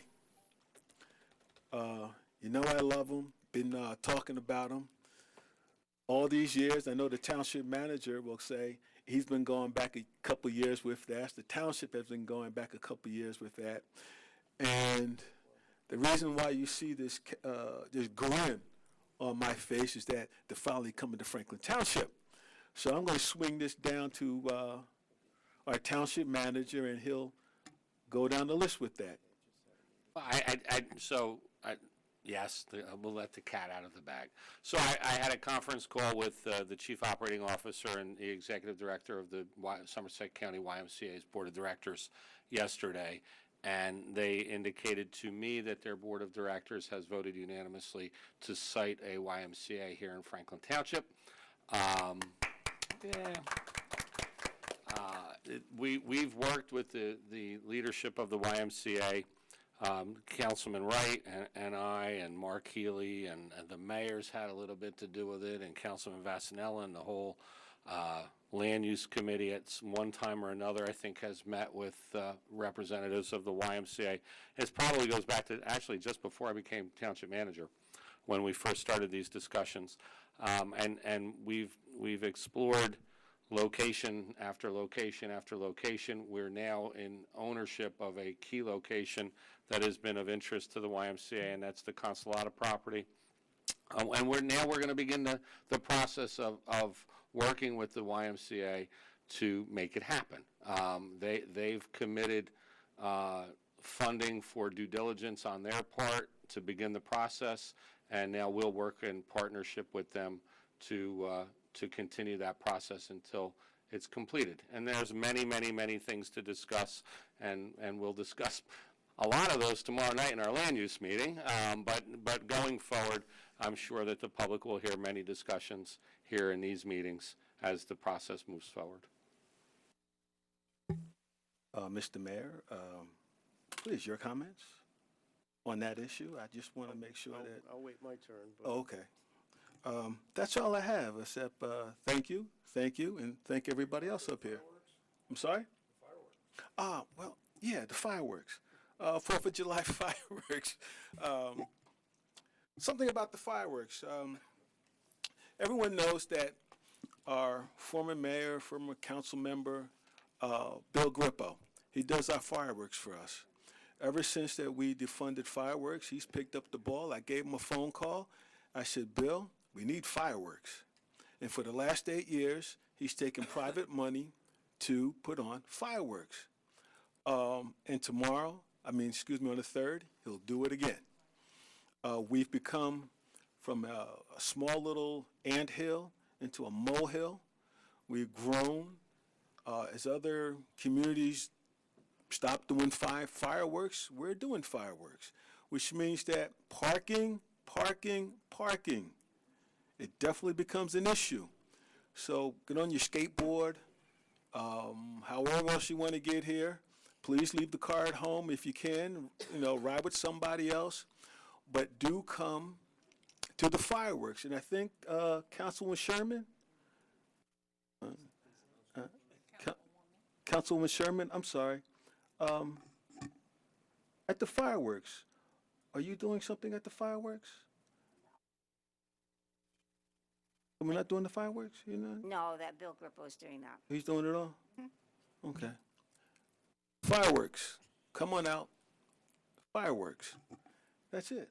You know I love them. Been talking about them all these years. I know the township manager will say he's been going back a couple years with that. The township has been going back a couple years with that. And the reason why you see this grin on my face is that they're finally coming to Franklin Township. So I'm going to swing this down to our township manager, and he'll go down the list with that. Yes, we'll let the cat out of the bag. So I had a conference call with the chief operating officer and the executive director of the Somerset County YMCA's board of directors yesterday, and they indicated to me that their board of directors has voted unanimously to site a YMCA here in Franklin Township. We've worked with the leadership of the YMCA, Councilman Wright and I and Mark Healy and the mayor's had a little bit to do with it, and Councilman Vassanella and the whole land use committee at one time or another, I think, has met with representatives of the YMCA. It probably goes back to actually just before I became township manager when we first started these discussions. And we've explored location after location after location. We're now in ownership of a key location that has been of interest to the YMCA, and that's the Consolata property. And we're going to begin the process of working with the YMCA to make it happen. They've committed funding for due diligence on their part to begin the process, and now we'll work in partnership with them to continue that process until it's completed. And there's many things to discuss, and we'll discuss a lot of those tomorrow night in our land use meeting. But going forward, I'm sure that the public will hear many discussions here in these meetings as the process moves forward. Mr. Mayor, please, your comments on that issue? I just want to make sure that. I'll wait my turn. But Oh, okay. That's all I have, except thank you, and thank everybody else up here. I'm sorry? Well, yeah, the fireworks. 4th of July fireworks. Something about the fireworks. Everyone knows that our former mayor, former council member, Bill Grippo, he does our fireworks for us. Ever since that we defunded fireworks, he's picked up the ball. I gave him a phone call. I said, Bill, we need fireworks. And for the last 8 years, he's taken private money to put on fireworks. And tomorrow, on the 3rd, he'll do it again. We've become from a small little anthill into a molehill. We've grown. As other communities stop doing fireworks, we're doing fireworks, which means that parking, it definitely becomes an issue. So get on your skateboard, however else you want to get here. Please leave the car at home if you can, ride with somebody else, but do come to the fireworks. And I think Councilwoman Sherman, Councilwoman Sherman, I'm sorry, at the fireworks, are you doing something at the fireworks? We're not doing the fireworks, No, that Bill Grippo is doing that. He's doing it all? Okay. Fireworks. Come on out. Fireworks. That's it.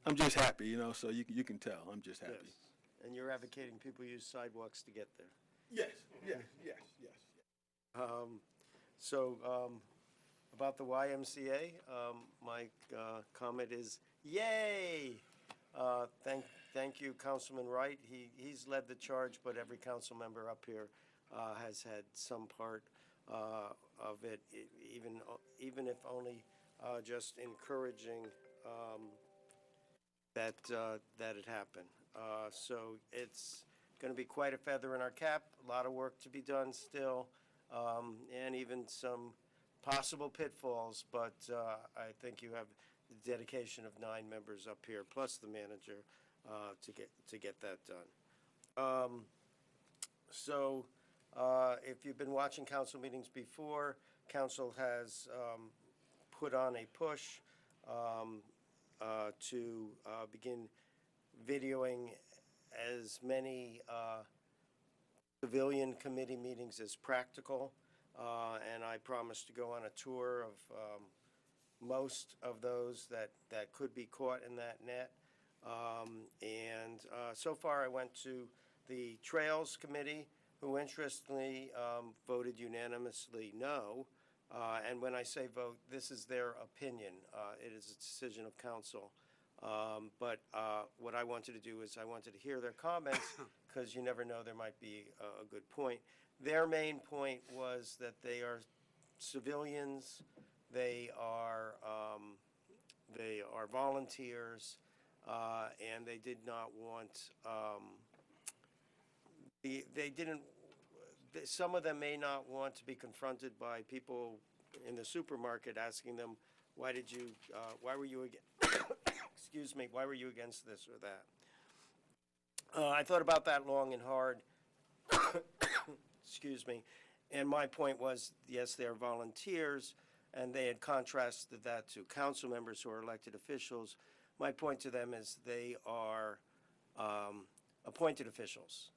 I'm just happy, so you can tell. I'm just happy. yes. And you're advocating people use sidewalks to get there. Yes. So, about the YMCA, my comment is, yay! Thank you, Councilman Wright. He's led the charge, but every council member up here has had some part of it, even if only just encouraging that it happened. So it's going to be quite a feather in our cap, a lot of work to be done still, and even some possible pitfalls, but I think you have the dedication of 9 members up here, plus the manager, to get that done. So if you've been watching council meetings before, council has put on a push to begin videoing as many civilian committee meetings as practical, and I promised to go on a tour of most of those that could be caught in that net. And so far I went to the Trails Committee, who interestingly voted unanimously no. And when I say vote, this is their opinion. It is a decision of council. But what I wanted to do is I wanted to hear their comments, because you never know, there might be a good point. Their main point was that they are civilians, they are volunteers, and they did not want, some of them may not want to be confronted by people in the supermarket asking them, why were you excuse me, why were you against this or that? I thought about that long and hard, excuse me, and my point was, yes, they are volunteers, and they had contrasted that to council members who are elected officials. My point to them is they are appointed officials.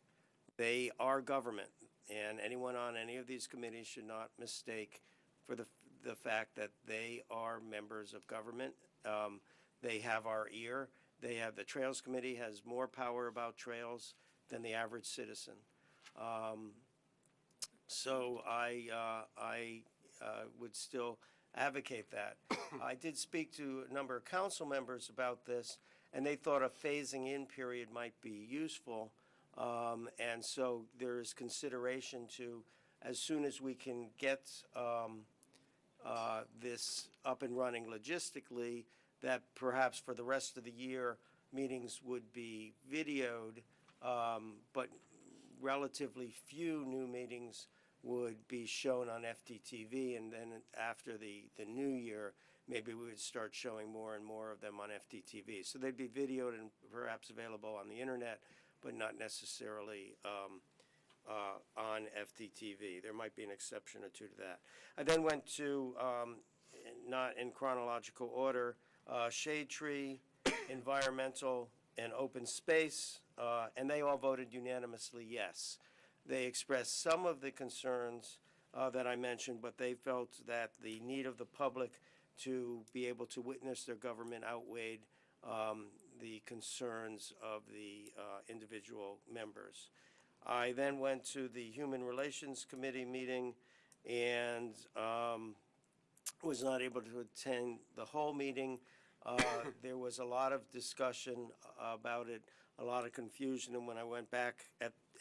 They are government, and anyone on any of these committees should not mistake for the fact that they are members of government. They have our ear. The Trails Committee has more power about trails than the average citizen. So I would still advocate that. I did speak to a number of council members about this, and they thought a phasing-in period might be useful. And so there is consideration to, as soon as we can get this up and running logistically, that perhaps for the rest of the year, meetings would be videoed, but relatively few new meetings would be shown on FTTV, and then after the new year, maybe we would start showing more and more of them on FTTV. So they'd be videoed and perhaps available on the internet, but not necessarily on FTTV. There might be an exception or two to that. I then went to, not in chronological order, Shade Tree, Environmental, and Open Space, and they all voted unanimously yes. They expressed some of the concerns that I mentioned, but they felt that the need of the public to be able to witness their government outweighed the concerns of the individual members. I then went to the Human Relations Committee meeting and was not able to attend the whole meeting. There was a lot of discussion about it, a lot of confusion, and when I went back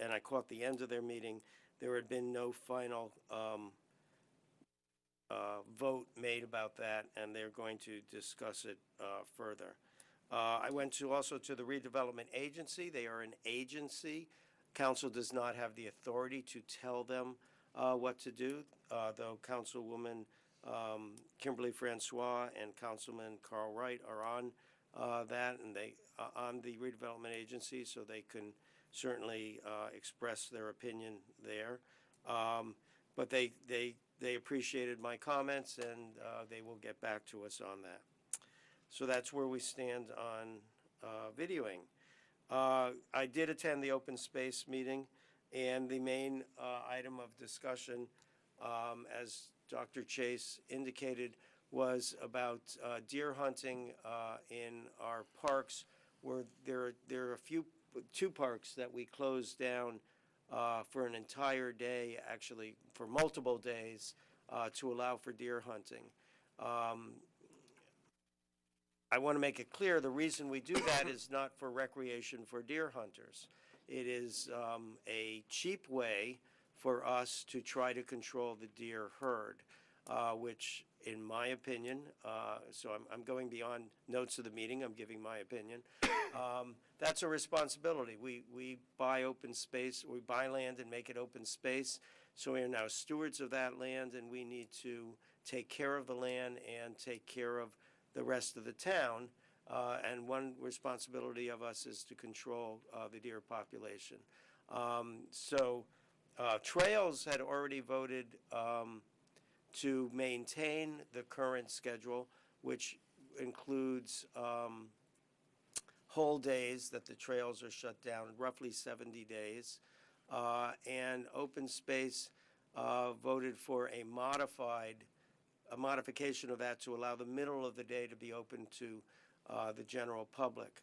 and I caught the end of their meeting, there had been no final vote made about that, and they're going to discuss it further. I went also to the Redevelopment Agency. They are an agency. Council does not have the authority to tell them what to do, though Councilwoman Kimberly Francois and Councilman Carl Wright are on that, and they on the Redevelopment Agency, so they can certainly express their opinion there. But they appreciated my comments, and they will get back to us on that. So that's where we stand on videoing. I did attend the open space meeting, and the main item of discussion, as Dr. Chase indicated, was about deer hunting in our parks, where there are two parks that we closed down for an entire day, actually for multiple days, to allow for deer hunting. I want to make it clear, the reason we do that is not for recreation for deer hunters. It is a cheap way for us to try to control the deer herd, which, in my opinion, so I'm going beyond notes of the meeting, I'm giving my opinion. That's a responsibility. We buy open space, we buy land and make it open space, so we are now stewards of that land, and we need to take care of the land and take care of the rest of the town, and one responsibility of us is to control the deer population. Trails had already voted to maintain the current schedule, which includes whole days that the trails are shut down, roughly 70 days. And Open Space voted for a modification of that to allow the middle of the day to be open to the general public.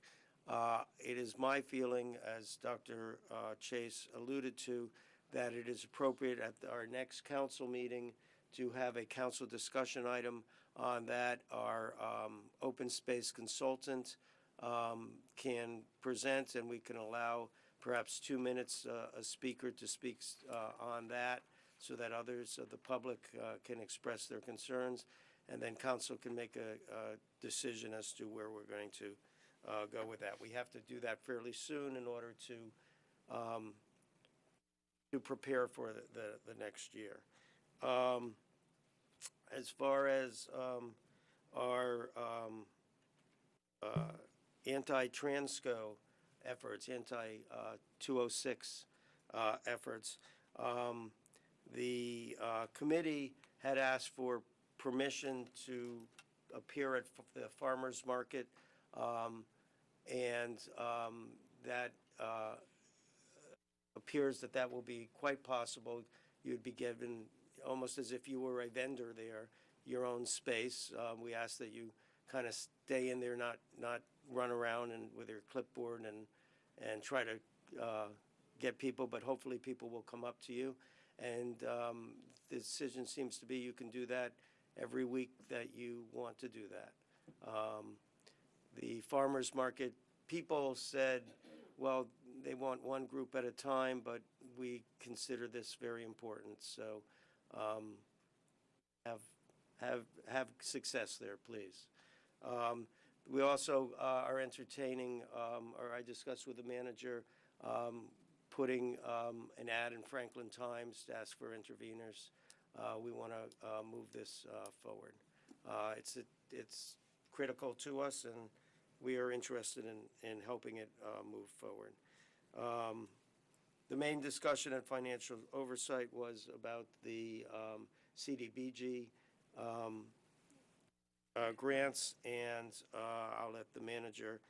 It is my feeling, as Dr. Chase alluded to, that it is appropriate at our next council meeting to have a council discussion item on that. Our open space consultant can present, and we can allow perhaps 2 minutes a speaker to speak on that, so that others of the public can express their concerns, and then council can make a decision as to where we're going to go with that. We have to do that fairly soon in order to prepare for the next year. As far as our anti-transco efforts, anti-206 efforts, the committee had asked for permission to appear at the farmers market, and that appears that will be quite possible. You'd be given, almost as if you were a vendor there, your own space. We ask that you kind of stay in there, not run around and with your clipboard and try to get people, but hopefully people will come up to you. And the decision seems to be you can do that every week that you want to do that. The farmers market people said, well, they want one group at a time, but we consider this very important. So have success there, please. We also are entertaining, or I discussed with the manager, putting an ad in Franklin Times to ask for interveners. We want to move this forward. It's critical to us, and we are interested in helping it move forward. The main discussion at Financial Oversight was about the CDBG grants, and I'll let the manager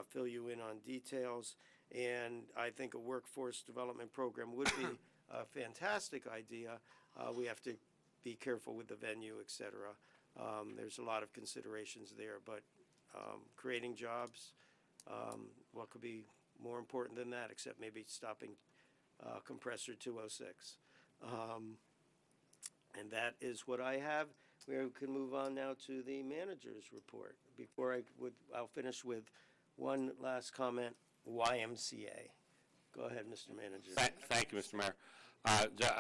fill you in on details. And I think a workforce development program would be a fantastic idea. We have to be careful with the venue, et cetera. There's a lot of considerations there, but creating jobs, what could be more important than that, except maybe stopping compressor 206. And that is what I have. We can move on now to the manager's report. I'll finish with one last comment, YMCA. Go ahead, Mr. Manager. Thank you, Mr. Mayor.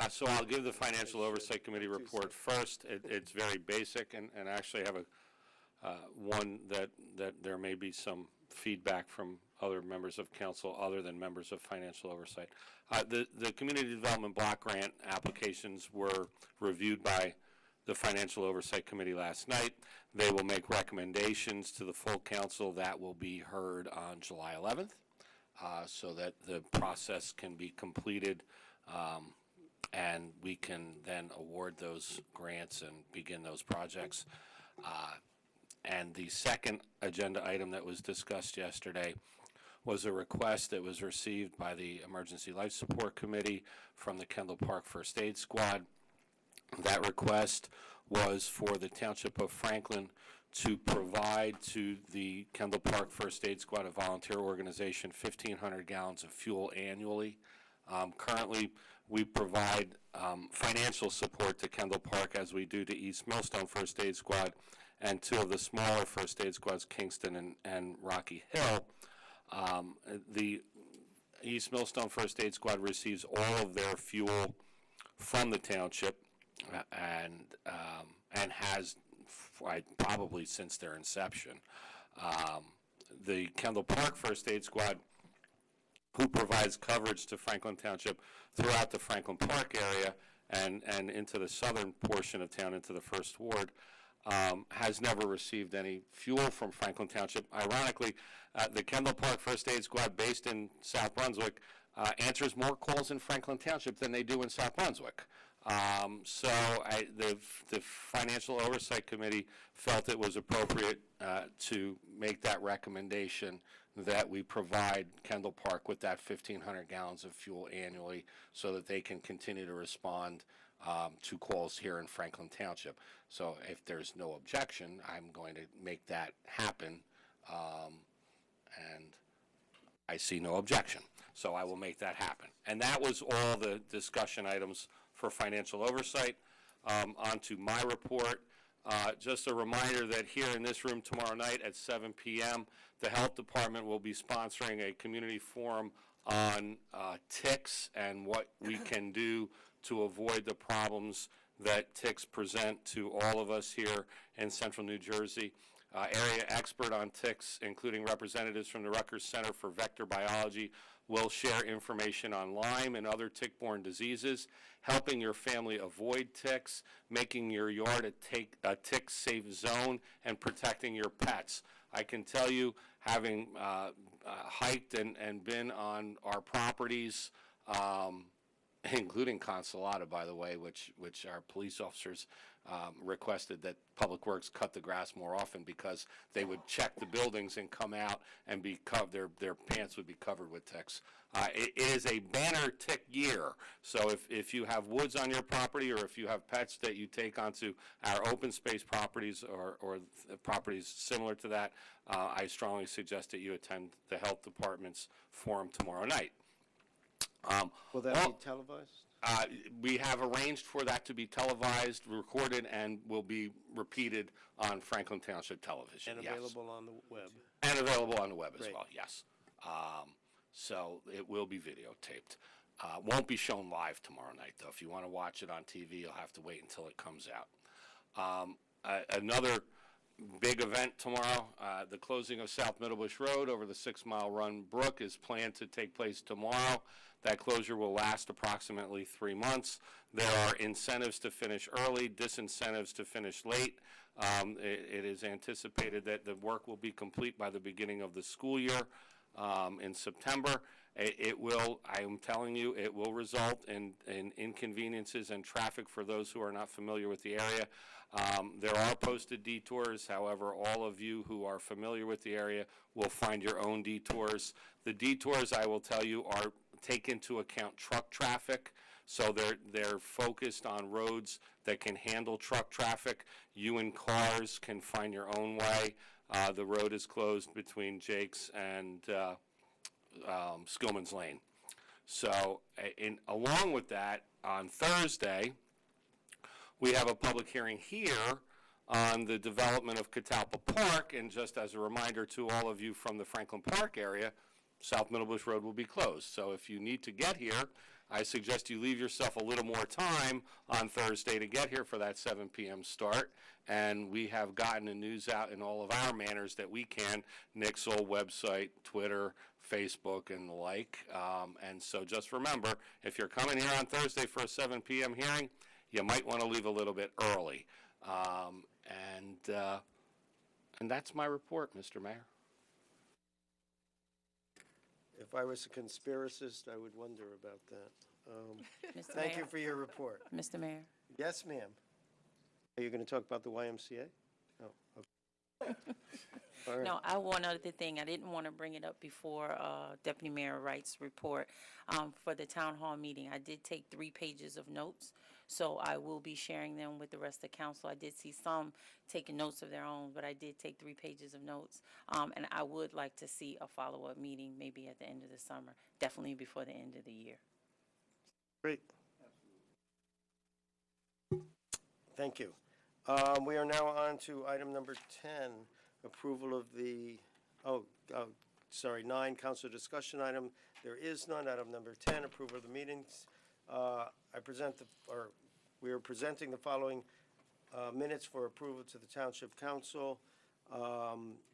So I'll give the Financial Oversight Committee report first. It's very basic, and actually I have one that there may be some feedback from other members of council other than members of Financial Oversight. The Community Development Block Grant applications were reviewed by the Financial Oversight Committee last night. They will make recommendations to the full council that will be heard on July 11th, so that the process can be completed, and we can then award those grants and begin those projects. And the second agenda item that was discussed yesterday was a request that was received by the Emergency Life Support Committee from the Kendall Park First Aid Squad. That request was for the Township of Franklin to provide to the Kendall Park First Aid Squad, a volunteer organization, 1,500 gallons of fuel annually. Currently, we provide financial support to Kendall Park as we do to East Millstone First Aid Squad and two of the smaller first aid squads, Kingston and Rocky Hill. The East Millstone First Aid Squad receives all of their fuel from the township and has probably since their inception. The Kendall Park First Aid Squad, who provides coverage to Franklin Township throughout the Franklin Park area and into the southern portion of town, into the First Ward, has never received any fuel from Franklin Township. Ironically, the Kendall Park First Aid Squad, based in South Brunswick, answers more calls in Franklin Township than they do in South Brunswick. So the Financial Oversight Committee felt it was appropriate to make that recommendation that we provide Kendall Park with that 1,500 gallons of fuel annually so that they can continue to respond to calls here in Franklin Township. So if there's no objection, I'm going to make that happen, and I see no objection. So I will make that happen. And that was all the discussion items for Financial Oversight. On to my report. Just a reminder that here in this room tomorrow night at 7 p.m., the Health Department will be sponsoring a community forum on ticks and what we can do to avoid the problems that ticks present to all of us here in central New Jersey. Area expert on ticks, including representatives from the Rutgers Center for Vector Biology, will share information on Lyme and other tick-borne diseases, helping your family avoid ticks, making your yard a tick-safe zone, and protecting your pets. I can tell you, having hiked and been on our properties, including Consolata, by the way, which our police officers requested that Public Works cut the grass more often because they would check the buildings and come out and be their pants would be covered with ticks. It is a banner tick year, so if you have woods on your property or if you have pets that you take onto our open space properties or properties similar to that, I strongly suggest that you attend the Health Department's forum tomorrow night. Will that be televised? We have arranged for that to be televised, recorded, and will be repeated on Franklin Township Television. And available on the web. And available on the web as Great. well, yes. So it will be videotaped. Won't be shown live tomorrow night, though. If you want to watch it on TV, you'll have to wait until it comes out. Another big event tomorrow. The closing of South Middlebush Road over the 6 Mile Run Brook is planned to take place tomorrow. That closure will last approximately 3 months. There are incentives to finish early, disincentives to finish late. It is anticipated that the work will be complete by the beginning of the school year in September. It will, I am telling you, it will result in inconveniences and traffic for those who are not familiar with the area. There are posted detours. However, all of you who are familiar with the area will find your own detours. The detours, I will tell you, are take into account truck traffic. So they're focused on roads that can handle truck traffic. You in cars can find your own way. The road is closed between Jake's and Skillman's Lane. So along with that, on Thursday, we have a public hearing here on the development of Catalpa Park. And just as a reminder to all of you from the Franklin Park area, South Middlebush Road will be closed. So if you need to get here, I suggest you leave yourself a little more time on Thursday to get here for that 7 p.m. start. And we have gotten the news out in all of our manners that we can, Nixle, website, Twitter, Facebook, and the like. And so just remember, if you're coming here on Thursday for a 7 p.m. hearing, you might want to leave a little bit early. And that's my report, Mr. Mayor. If I was a conspiracist, I would wonder about that. Mr. Thank you Mayor. for your report. Mr. Mayor? Yes, ma'am. Are you going to talk about the YMCA? Oh, okay. All right. No, one other thing. I didn't want to bring it up before Deputy Mayor Wright's report. For the town hall meeting, I did take 3 pages of notes, so I will be sharing them with the rest of the council. I did see some taking notes of their own, but I did take 3 pages of notes. And I would like to see a follow-up meeting maybe at the end of the summer, definitely before the end of the year. Great. Thank you. We are now on to item number 10, approval of the, 9, council discussion item. There is none. Item number 10, approval of the meetings. We are presenting the following minutes for approval to the Township Council.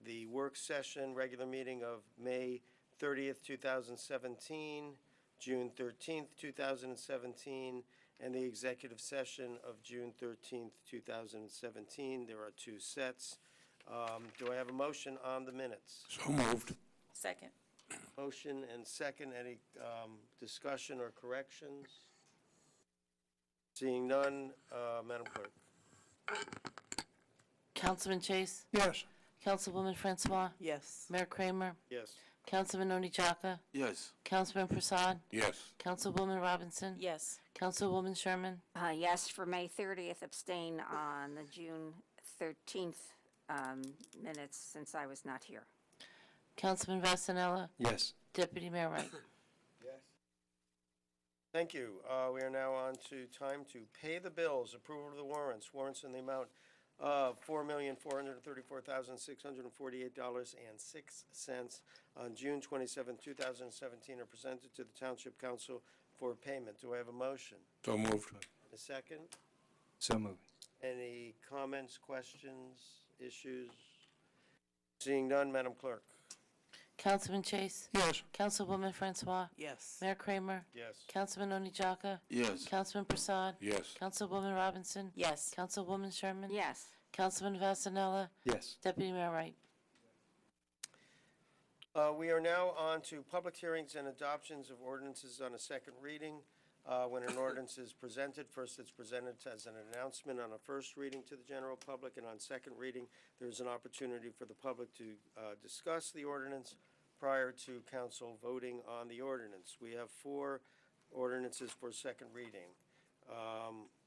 The work session, regular meeting of May 30th, 2017, June 13th, 2017, and the executive session of June 13th, 2017. There are 2 sets. Do I have a motion on the minutes? So moved. Second. Motion and second. Any discussion or corrections? Seeing none, Madam Clerk. Councilman Chase? Yes. Councilwoman Francois? Yes. Mayor Kramer? Yes. Councilman Onijaka? Yes. Councilman Prasad? Yes. Councilwoman Robinson? Yes. Councilwoman Sherman? Yes, for May 30th, abstain on the June 13th minutes since I was not here. Councilman Vasanella? Yes. Deputy Mayor Wright? Thank you. We are now on to time to pay the bills. Approval of the warrants. Warrants in the amount of $4,434,648.06 on June 27, 2017 are presented to the Township Council for payment. Do I have a motion? So moved. A second? So moved. Any comments, questions, issues? Seeing none, Madam Clerk. Councilman Chase? Yes. Councilwoman Francois? Yes. Mayor Kramer? Yes. Councilman Onijaka? Yes. Councilman Prasad? Yes. Councilwoman Robinson? Yes. Councilwoman Sherman? Yes. Councilman Vasanella? Yes. Deputy Mayor Wright? We are now on to public hearings and adoptions of ordinances on a second reading. When an ordinance is presented, first it's presented as an announcement on a first reading to the general public, and on second reading, there's an opportunity for the public to discuss the ordinance prior to council voting on the ordinance. We have 4 ordinances for second reading.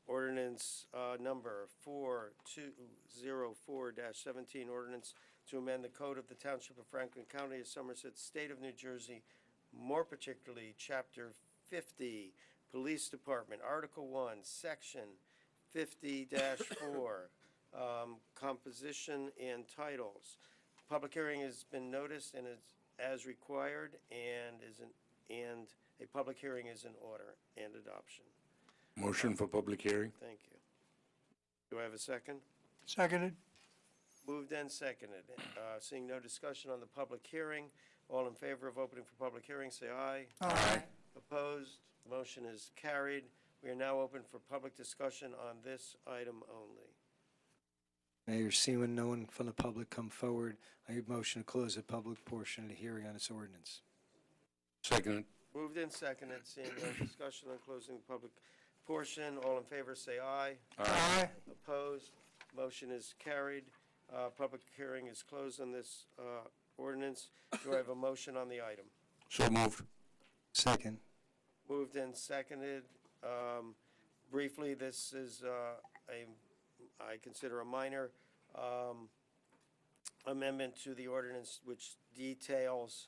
Ordinance number 4204-17, ordinance to amend the code of the Township of Franklin County of Somerset, State of New Jersey, more particularly Chapter 50, Police Department, Article 1, Section 50-4, composition and titles. Public hearing has been noticed and is as required, and a public hearing is in order and adoption. Motion for public hearing? Thank you. Do I have a second? Seconded. Moved and seconded. Seeing no discussion on the public hearing, all in favor of opening for public hearing, say aye. Aye. Opposed? Motion is carried. We are now open for public discussion on this item only. Mayor, seeing no one from the public come forward, I give motion to close the public portion of the hearing on this ordinance. Second. Moved and seconded. Seeing no discussion on closing the public portion, all in favor say aye. Aye. Opposed? Motion is carried. Public hearing is closed on this ordinance. Do I have a motion on the item? So moved. Second. Moved and seconded. Briefly, this is I consider a minor amendment to the ordinance which details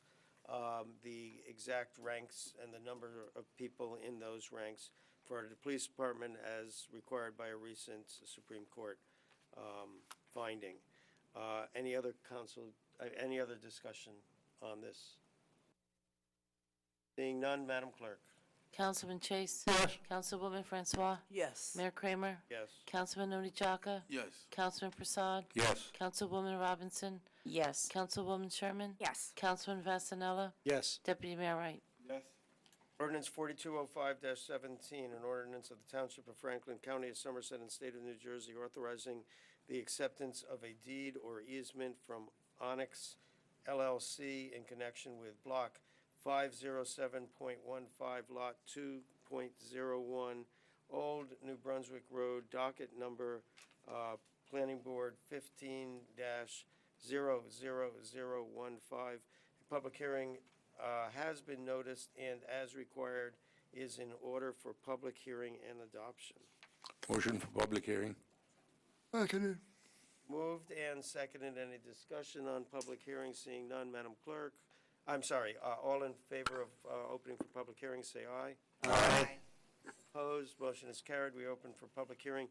the exact ranks and the number of people in those ranks for the police department as required by a recent Supreme Court finding. Any other any other discussion on this? Seeing none, Madam Clerk. Councilman Chase? Yes. Councilwoman Francois? Yes. Mayor Kramer? Yes. Councilman Oni Chaka? Yes. Councilman Prasad? Yes. Councilwoman Robinson? Yes. Councilwoman Sherman? Yes. Councilman Vasanella? Yes. Deputy Mayor Wright? Yes. Ordinance 4205-17, an ordinance of the Township of Franklin, County of Somerset, and State of New Jersey, authorizing the acceptance of a deed or easement from Onyx LLC in connection with Block 507.15, Lot 2.01, Old New Brunswick Road, docket number, Planning Board 15-00015. A public hearing has been noticed and, as required, is in order for public hearing and adoption. Motion for public hearing. Seconded. Moved and seconded. Any discussion on public hearing? Seeing none, Madam Clerk. I'm sorry, all in favor of opening for public hearing, say aye. Aye. Opposed? Motion is carried. We open for public hearing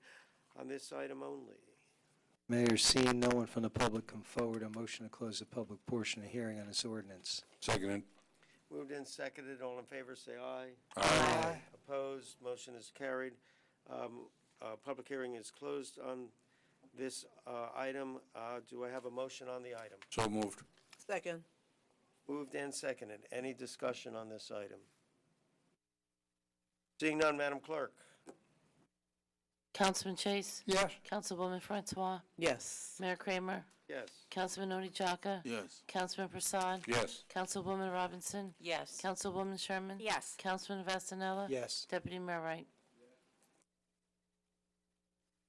on this item only. Mayor, seeing no one from the public come forward, a motion to close the public portion of the hearing on this ordinance. Second. Moved and seconded. All in favor, say aye. Aye. Opposed? Motion is carried. Public hearing is closed on this item. Do I have a motion on the item? So moved. Second. Moved and seconded. Any discussion on this item? Seeing none, Madam Clerk. Councilman Chase? Yes. Councilwoman Francois? Yes. Mayor Kramer? Yes. Councilman Oni Chaka? Yes. Councilman Prasad? Yes. Councilwoman Robinson? Yes. Councilwoman Sherman? Yes. Councilman Vasanella? Yes. Deputy Mayor Wright?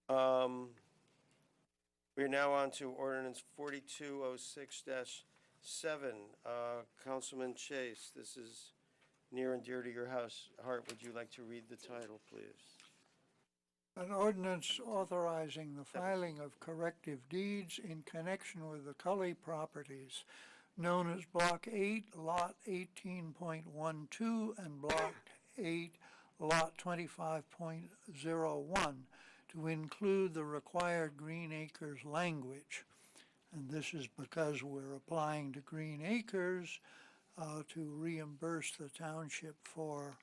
We are now on to ordinance 4206-7. Councilman Chase, this is near and dear to your heart. Would you like to read the title, please? An ordinance authorizing the filing of corrective deeds in connection with the Cully properties known as Block 8, Lot 18.12, and Block 8, Lot 25.01, to include the required Green Acres language. And this is because we're applying to Green Acres to reimburse the township for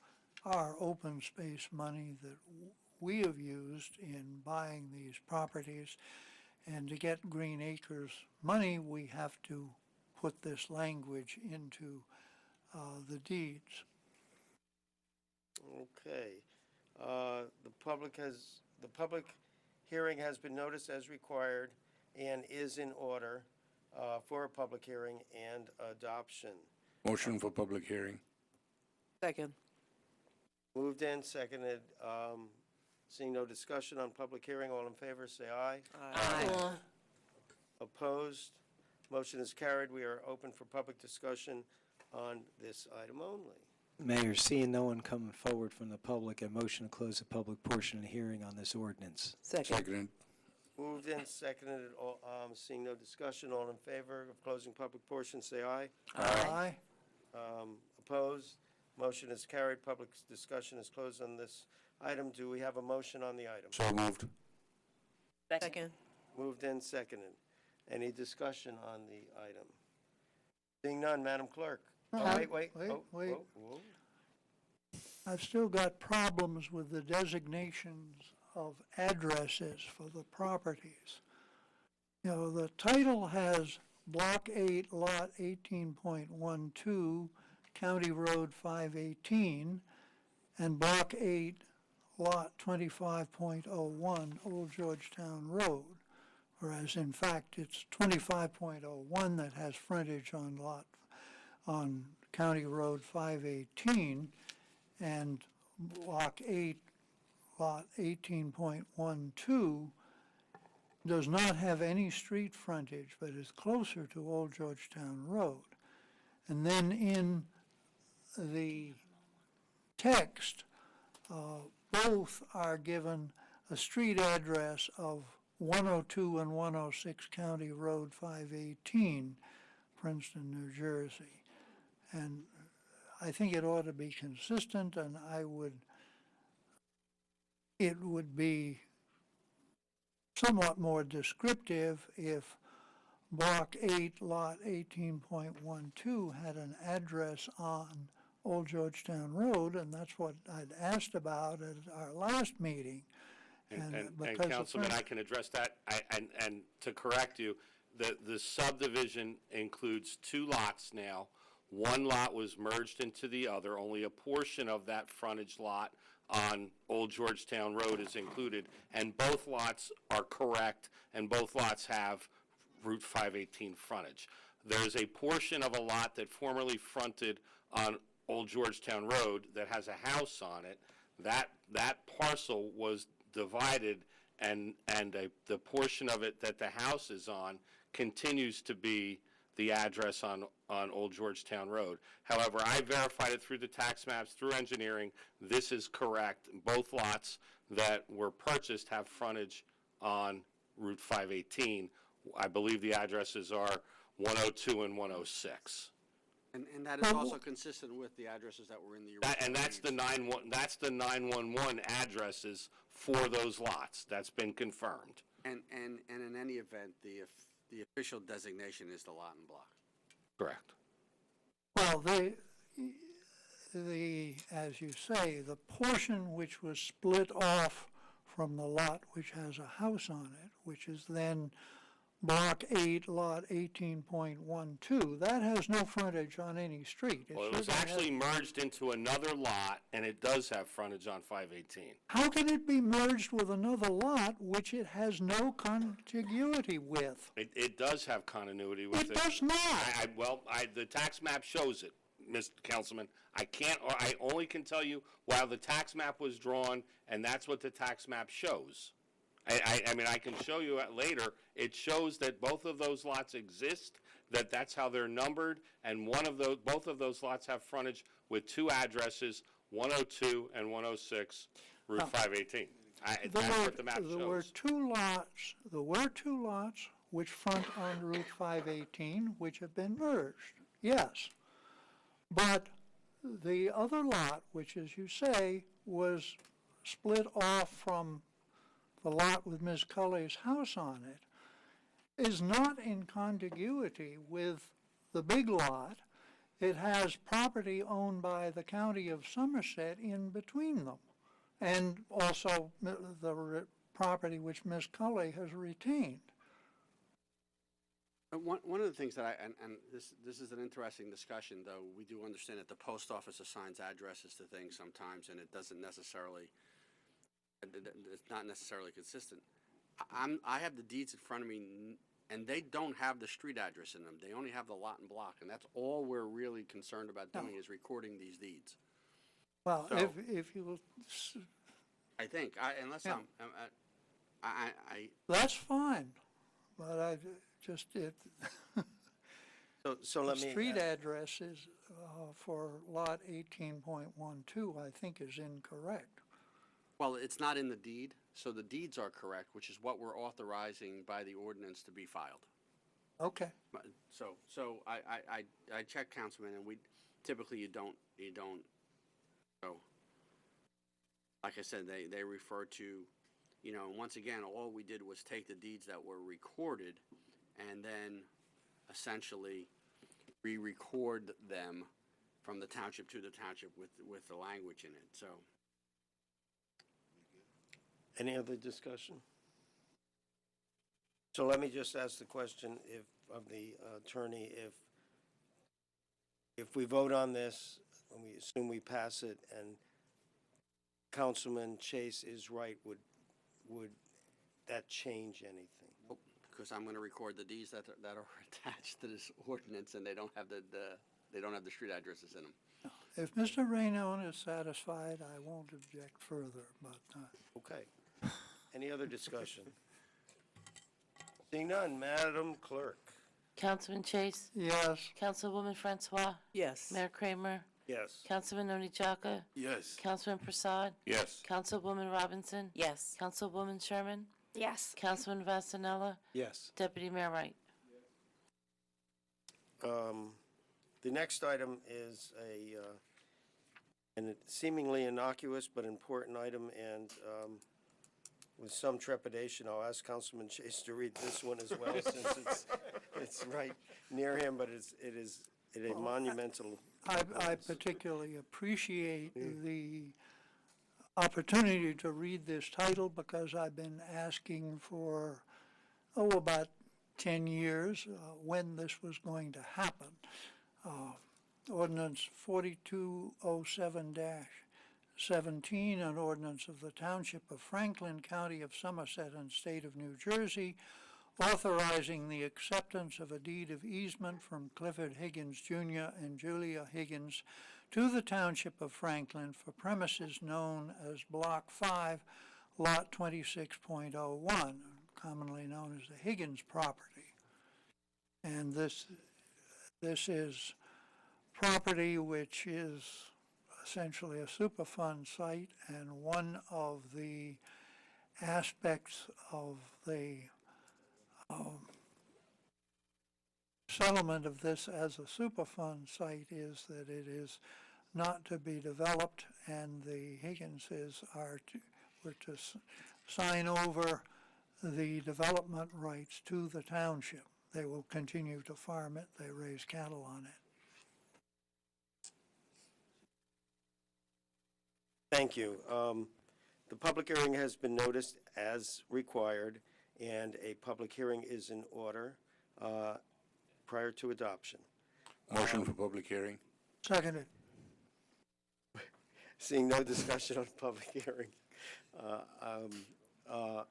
our open space money that we have used in buying these properties. And to get Green Acres money, we have to put this language into the deeds. Okay. The public hearing has been noticed as required and is in order for a public hearing and adoption. Motion for public hearing. Second. Moved and seconded. Seeing no discussion on public hearing, all in favor, say aye. Aye. Opposed? Motion is carried. We are open for public discussion on this item only. Mayor, seeing no one coming forward from the public, a motion to close the public portion of the hearing on this ordinance. Second. Second. Moved and seconded. Seeing no discussion, all in favor of closing public portion, say aye. Aye. Opposed? Motion is carried. Public discussion is closed on this item. Do we have a motion on the item? So moved. Second. Moved and seconded. Any discussion on the item? Seeing none, Madam Clerk. Wait. Whoa. I've still got problems with the designations of addresses for the properties. You know, the title has Block 8, Lot 18.12, County Road 518, and Block 8, Lot 25.01, Old Georgetown Road, whereas in fact it's 25.01 that has frontage on County Road 518, and Block 8, Lot 18.12 does not have any street frontage, but is closer to Old Georgetown Road. And then in the text, both are given a street address of 102 and 106 County Road 518, Princeton, New Jersey. And I think it ought to be consistent, and it would be somewhat more descriptive if Block 8, Lot 18.12 had an address on Old Georgetown Road, and that's what I'd asked about at our last meeting. And Councilman, I can address that. And to correct you, the subdivision includes 2 lots now. One lot was merged into the other. Only a portion of that frontage lot on Old Georgetown Road is included, and both lots are correct, and both lots have Route 518 frontage. There's a portion of a lot that formerly fronted on Old Georgetown Road that has a house on it. That parcel was divided, and the portion of it that the house is on continues to be the address on Old Georgetown Road. However, I verified it through the tax maps, through engineering. This is correct. Both lots that were purchased have frontage on Route 518. I believe the addresses are 102 and 106. And that is also consistent with the addresses that were in the original. And that's the 911 addresses for those lots. That's been confirmed. And in any event, the official designation is the lot and block. Correct. Well, as you say, the portion which was split off from the lot which has a house on it, which is then Block 8, Lot 18.12, that has no frontage on any street. Well, it was actually merged into another lot, and it does have frontage on 518. How can it be merged with another lot which it has no contiguity with? It does have continuity with it. It does not. The tax map shows it, Mr. Councilman. I only can tell you while the tax map was drawn, and that's what the tax map shows. I mean, I can show you later. It shows that both of those lots exist, that's how they're numbered, and both of those lots have frontage with 2 addresses, 102 and 106 Route 518. That's what the map shows. There were two lots which front on Route 518 which have been merged, yes. But the other lot, which, as you say, was split off from the lot with Ms. Cully's house on it, is not in contiguity with the big lot. It has property owned by the county of Somerset in between them, and also the property which Ms. Cully has retained. One of the things that this is an interesting discussion, though we do understand that the post office assigns addresses to things sometimes, and it doesn't necessarily. It's not necessarily consistent. I have the deeds in front of me, and they don't have the street address in them. They only have the lot and block, and that's all we're really concerned about doing is recording these deeds. Well, so, if you will, I think unless yeah. That's fine, but I just it. So let me. The street address is for lot 18.12. I think is incorrect. Well, it's not in the deed, so the deeds are correct, which is what we're authorizing by the ordinance to be filed. Okay. So I checked, Councilman, and typically you don't. So, like I said, they refer to, once again, all we did was take the deeds that were recorded, and then essentially re-record them from the township to the township with the language in it. So. Any other discussion? So let me just ask the question of the attorney, if we vote on this, and we assume we pass it, and Councilman Chase is right, would that change anything? Nope, because I'm going to record the deeds that are attached to this ordinance, and they don't have they don't have the street addresses in them. If Mr. Raynone is satisfied, I won't object further, but, Okay. Any other discussion? Seeing none, Madam Clerk. Councilman Chase? yes, Councilwoman Francois? Yes. Mayor Kramer? Yes. Councilman Oni Chaka? Yes. Councilman Prasad? Yes. Councilwoman Robinson? Yes. Councilwoman Sherman? Yes. Councilman Vasanella? Yes. Deputy Mayor Wright? The next item is a seemingly innocuous but important item, and with some trepidation, I'll ask Councilman Chase to read this one as well, since it's right near him, but it is a monumental. I particularly appreciate the opportunity to read this title because I've been asking for, about 10 years when this was going to happen. Ordinance 4207-17, an ordinance of the Township of Franklin, County of Somerset, and State of New Jersey, authorizing the acceptance of a deed of easement from Clifford Higgins Jr. and Julia Higgins to the Township of Franklin for premises known as Block 5, Lot 26.01, commonly known as the Higgins property. And this is property which is essentially a Superfund site, and one of the aspects of the settlement of this as a Superfund site is that it is not to be developed, and the Higginses were to sign over the development rights to the township. They will continue to farm it. They raise cattle on it. Thank you. The public hearing has been noticed as required, and a public hearing is in order prior to adoption. Motion for public hearing. Seconded. Seeing no discussion on public hearing.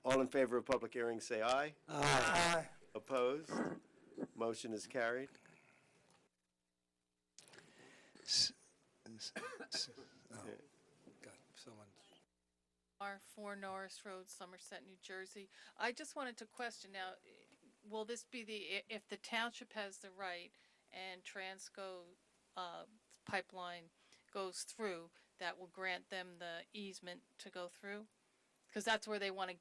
All in favor of public hearing, say aye. Aye. Opposed? Motion is carried. R4 Norris Road, Somerset, New Jersey. I just wanted to question now, will this be if the township has the right and Transco pipeline goes through, that will grant them the easement to go through? Because that's where they want to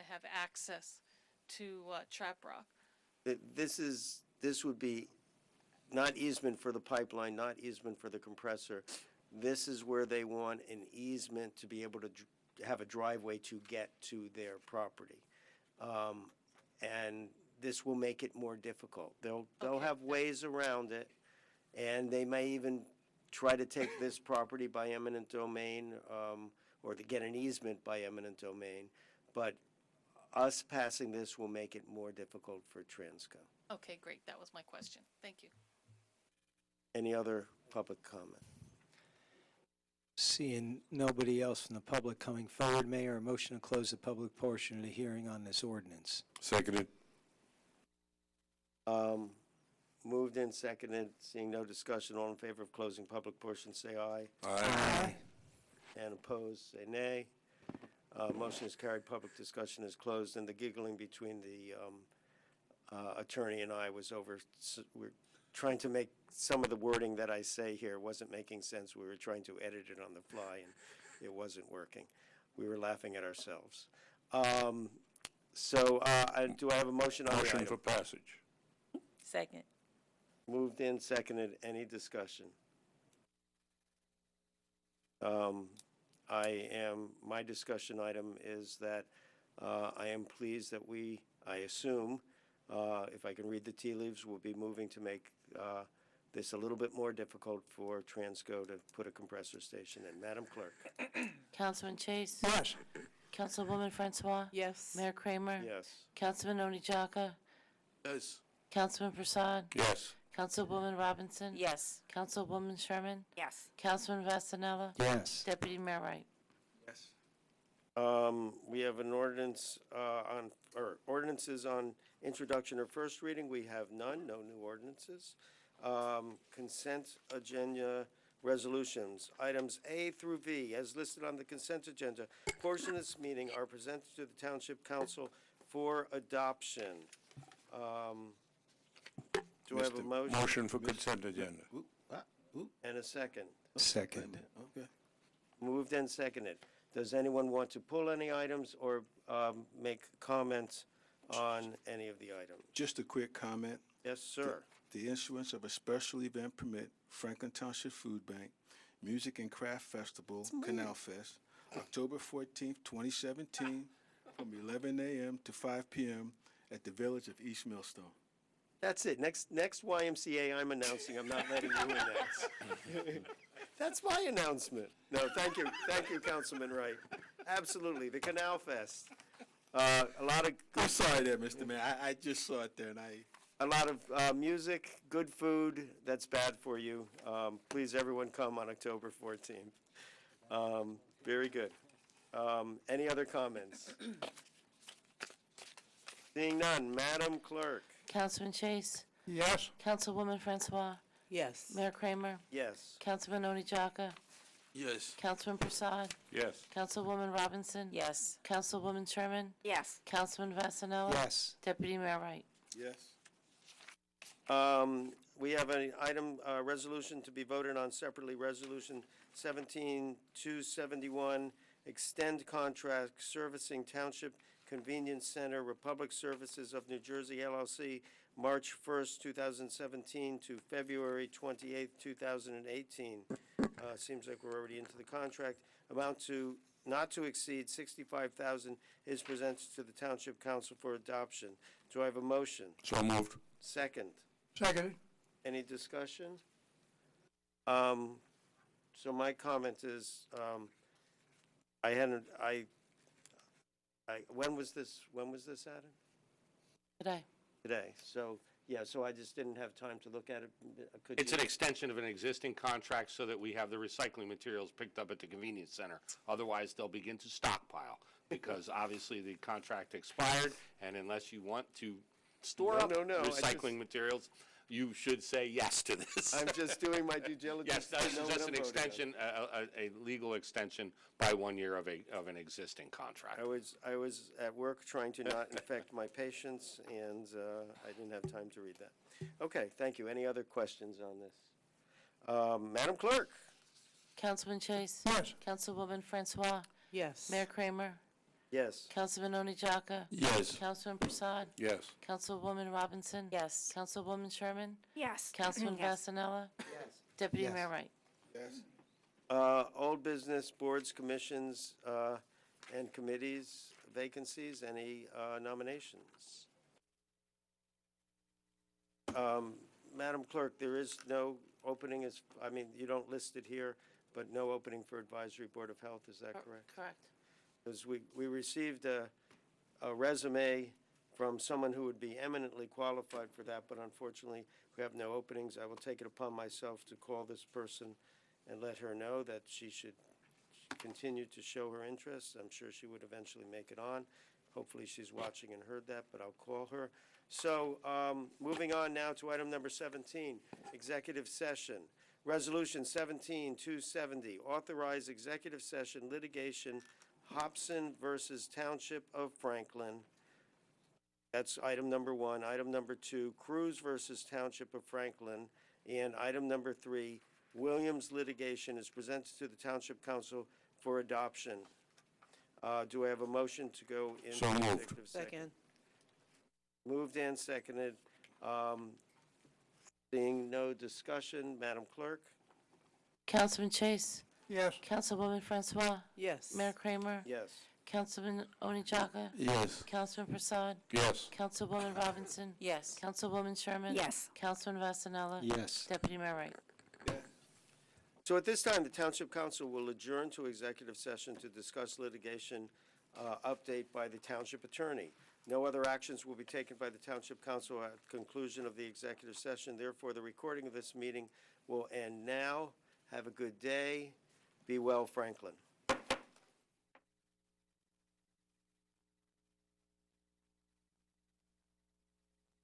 have access to Trap Rock. This would be not easement for the pipeline, not easement for the compressor. This is where they want an easement to be able to have a driveway to get to their property. And this will make it more difficult. They'll have ways around it, and they may even try to take this property by eminent domain, or to get an easement by eminent domain. But us passing this will make it more difficult for Transco. Okay, great. That was my question. Thank you. Any other public comment? Seeing nobody else from the public coming forward, Mayor, a motion to close the public portion of the hearing on this ordinance. Seconded. Moved and seconded. Seeing no discussion, all in favor of closing public portion, say aye. Aye. And opposed, say nay. Motion is carried. Public discussion is closed, and the giggling between the attorney and I was over. We're trying to make some of the wording that I say here wasn't making sense. We were trying to edit it on the fly, and it wasn't working. We were laughing at ourselves. Do I have a motion on the item? Motion for passage. Second. Moved in, seconded. Any discussion? My discussion item is that I am pleased that I assume, if I can read the tea leaves, we'll be moving to make this a little bit more difficult for Transco to put a compressor station in. Madam Clerk. Councilman Chase? Yes. Councilwoman Francois? Yes. Mayor Kramer? Yes. Councilman Oni Jaka? Yes. Councilman Prasad? Yes. Councilwoman Robinson? Yes. Councilwoman Sherman? Yes. Councilman Vasanella? Yes. Deputy Mayor Wright? Yes. We have an ordinance or ordinances on introduction or first reading. We have none, no new ordinances. Consent agenda resolutions. Items A through V, as listed on the consent agenda, portion of this meeting are presented to the Township Council for adoption. Do I have a motion? Motion for consent agenda. And a second? Second. Okay. Moved and seconded. Does anyone want to pull any items or make comments on any of the items? Just a quick comment. Yes, sir. The issuance of a special event permit, Franklin Township Food Bank, Music and Craft Festival, Canal Fest, October 14th, 2017, from 11 a.m. to 5 p.m. at the Village of East Millstone. That's it. Next YMCA I'm announcing. I'm not letting you announce. That's my announcement. No, thank you. Thank you, Councilman Wright. Absolutely. The Canal Fest. A lot of I'm sorry there, Mr. Mayor. I just saw it there, and a lot of music, good food. That's bad for you. Please, everyone, come on October 14th. Very good. Any other comments? Seeing none, Madam Clerk. Councilman Chase? Yes. Councilwoman Francois? Yes. Mayor Kramer? Yes. Councilman Oni Jaka? Yes. Councilman Prasad? Yes. Councilwoman Robinson? Yes. Councilwoman Sherman? Yes. Councilman Vasanella? Yes. Deputy Mayor Wright? yes. We have an item, resolution to be voted on separately, Resolution 17271, extend contract servicing Township Convenience Center, Republic Services of New Jersey LLC, March 1st, 2017 to February 28th, 2018. Seems like we're already into the contract. Amount to not to exceed $65,000 is presented to the Township Council for adoption. Do I have a motion? So moved. Second. Seconded. Any discussion? So my comment is, when was this added? Today. Today. So, yeah, so I just didn't have time to look at it. Could It's you- an extension of an existing contract so that we have the recycling materials picked up at the convenience center. Otherwise, they'll begin to stockpile, because obviously the contract expired, and unless you want to store up No, I recycling materials, you should say yes to this. I'm just doing my due diligence. Yes, to this know is what just I'm an voting on. extension, a legal extension by 1 year of an existing contract. I was at work trying to not infect my patients, and I didn't have time to read that. Okay, thank you. Any other questions on this? Madam Clerk? Councilman Chase? Yes. Councilwoman Francois? Yes. Mayor Kramer? Yes. Councilman Oni Jaka? Yes. Councilman Prasad? Yes. Councilwoman Robinson? Yes. Councilwoman Sherman? Yes. Councilman Yes. Vasanella? Yes. Deputy Yes. Mayor Wright? Yes. Old business, boards, commissions, and committees, vacancies, any nominations? Madam Clerk, there is no opening, you don't list it here, but no opening for Advisory Board of Health, is that correct? Correct. Because we received a resume from someone who would be eminently qualified for that, but unfortunately, we have no openings. I will take it upon myself to call this person and let her know that she should continue to show her interest. I'm sure she would eventually make it on. Hopefully, she's watching and heard that, but I'll call her. So, moving on now to item number 17, executive session. Resolution 17-270, authorize executive session litigation, Hobson versus Township of Franklin. That's item number 1. Item number 2, Cruz versus Township of Franklin. And item number 3, Williams litigation is presented to the Township Council for adoption. Do I have a motion to go into So moved. executive session? Second. Moved and seconded. Seeing no discussion, Madam Clerk? Councilman Chase? Yes. Councilwoman Francois? Yes. Mayor Kramer? Yes. Councilman Oni Jaka? Yes. Councilman Prasad? Yes. Councilwoman Robinson? Yes. Councilwoman Sherman? Yes. Councilman Vasanella? Yes. Deputy Mayor Wright? So at this time, the Township Council will adjourn to executive session to discuss litigation update by the Township Attorney. No other actions will be taken by the Township Council at conclusion of the executive session. Therefore, the recording of this meeting will end now. Have a good day. Be well, Franklin.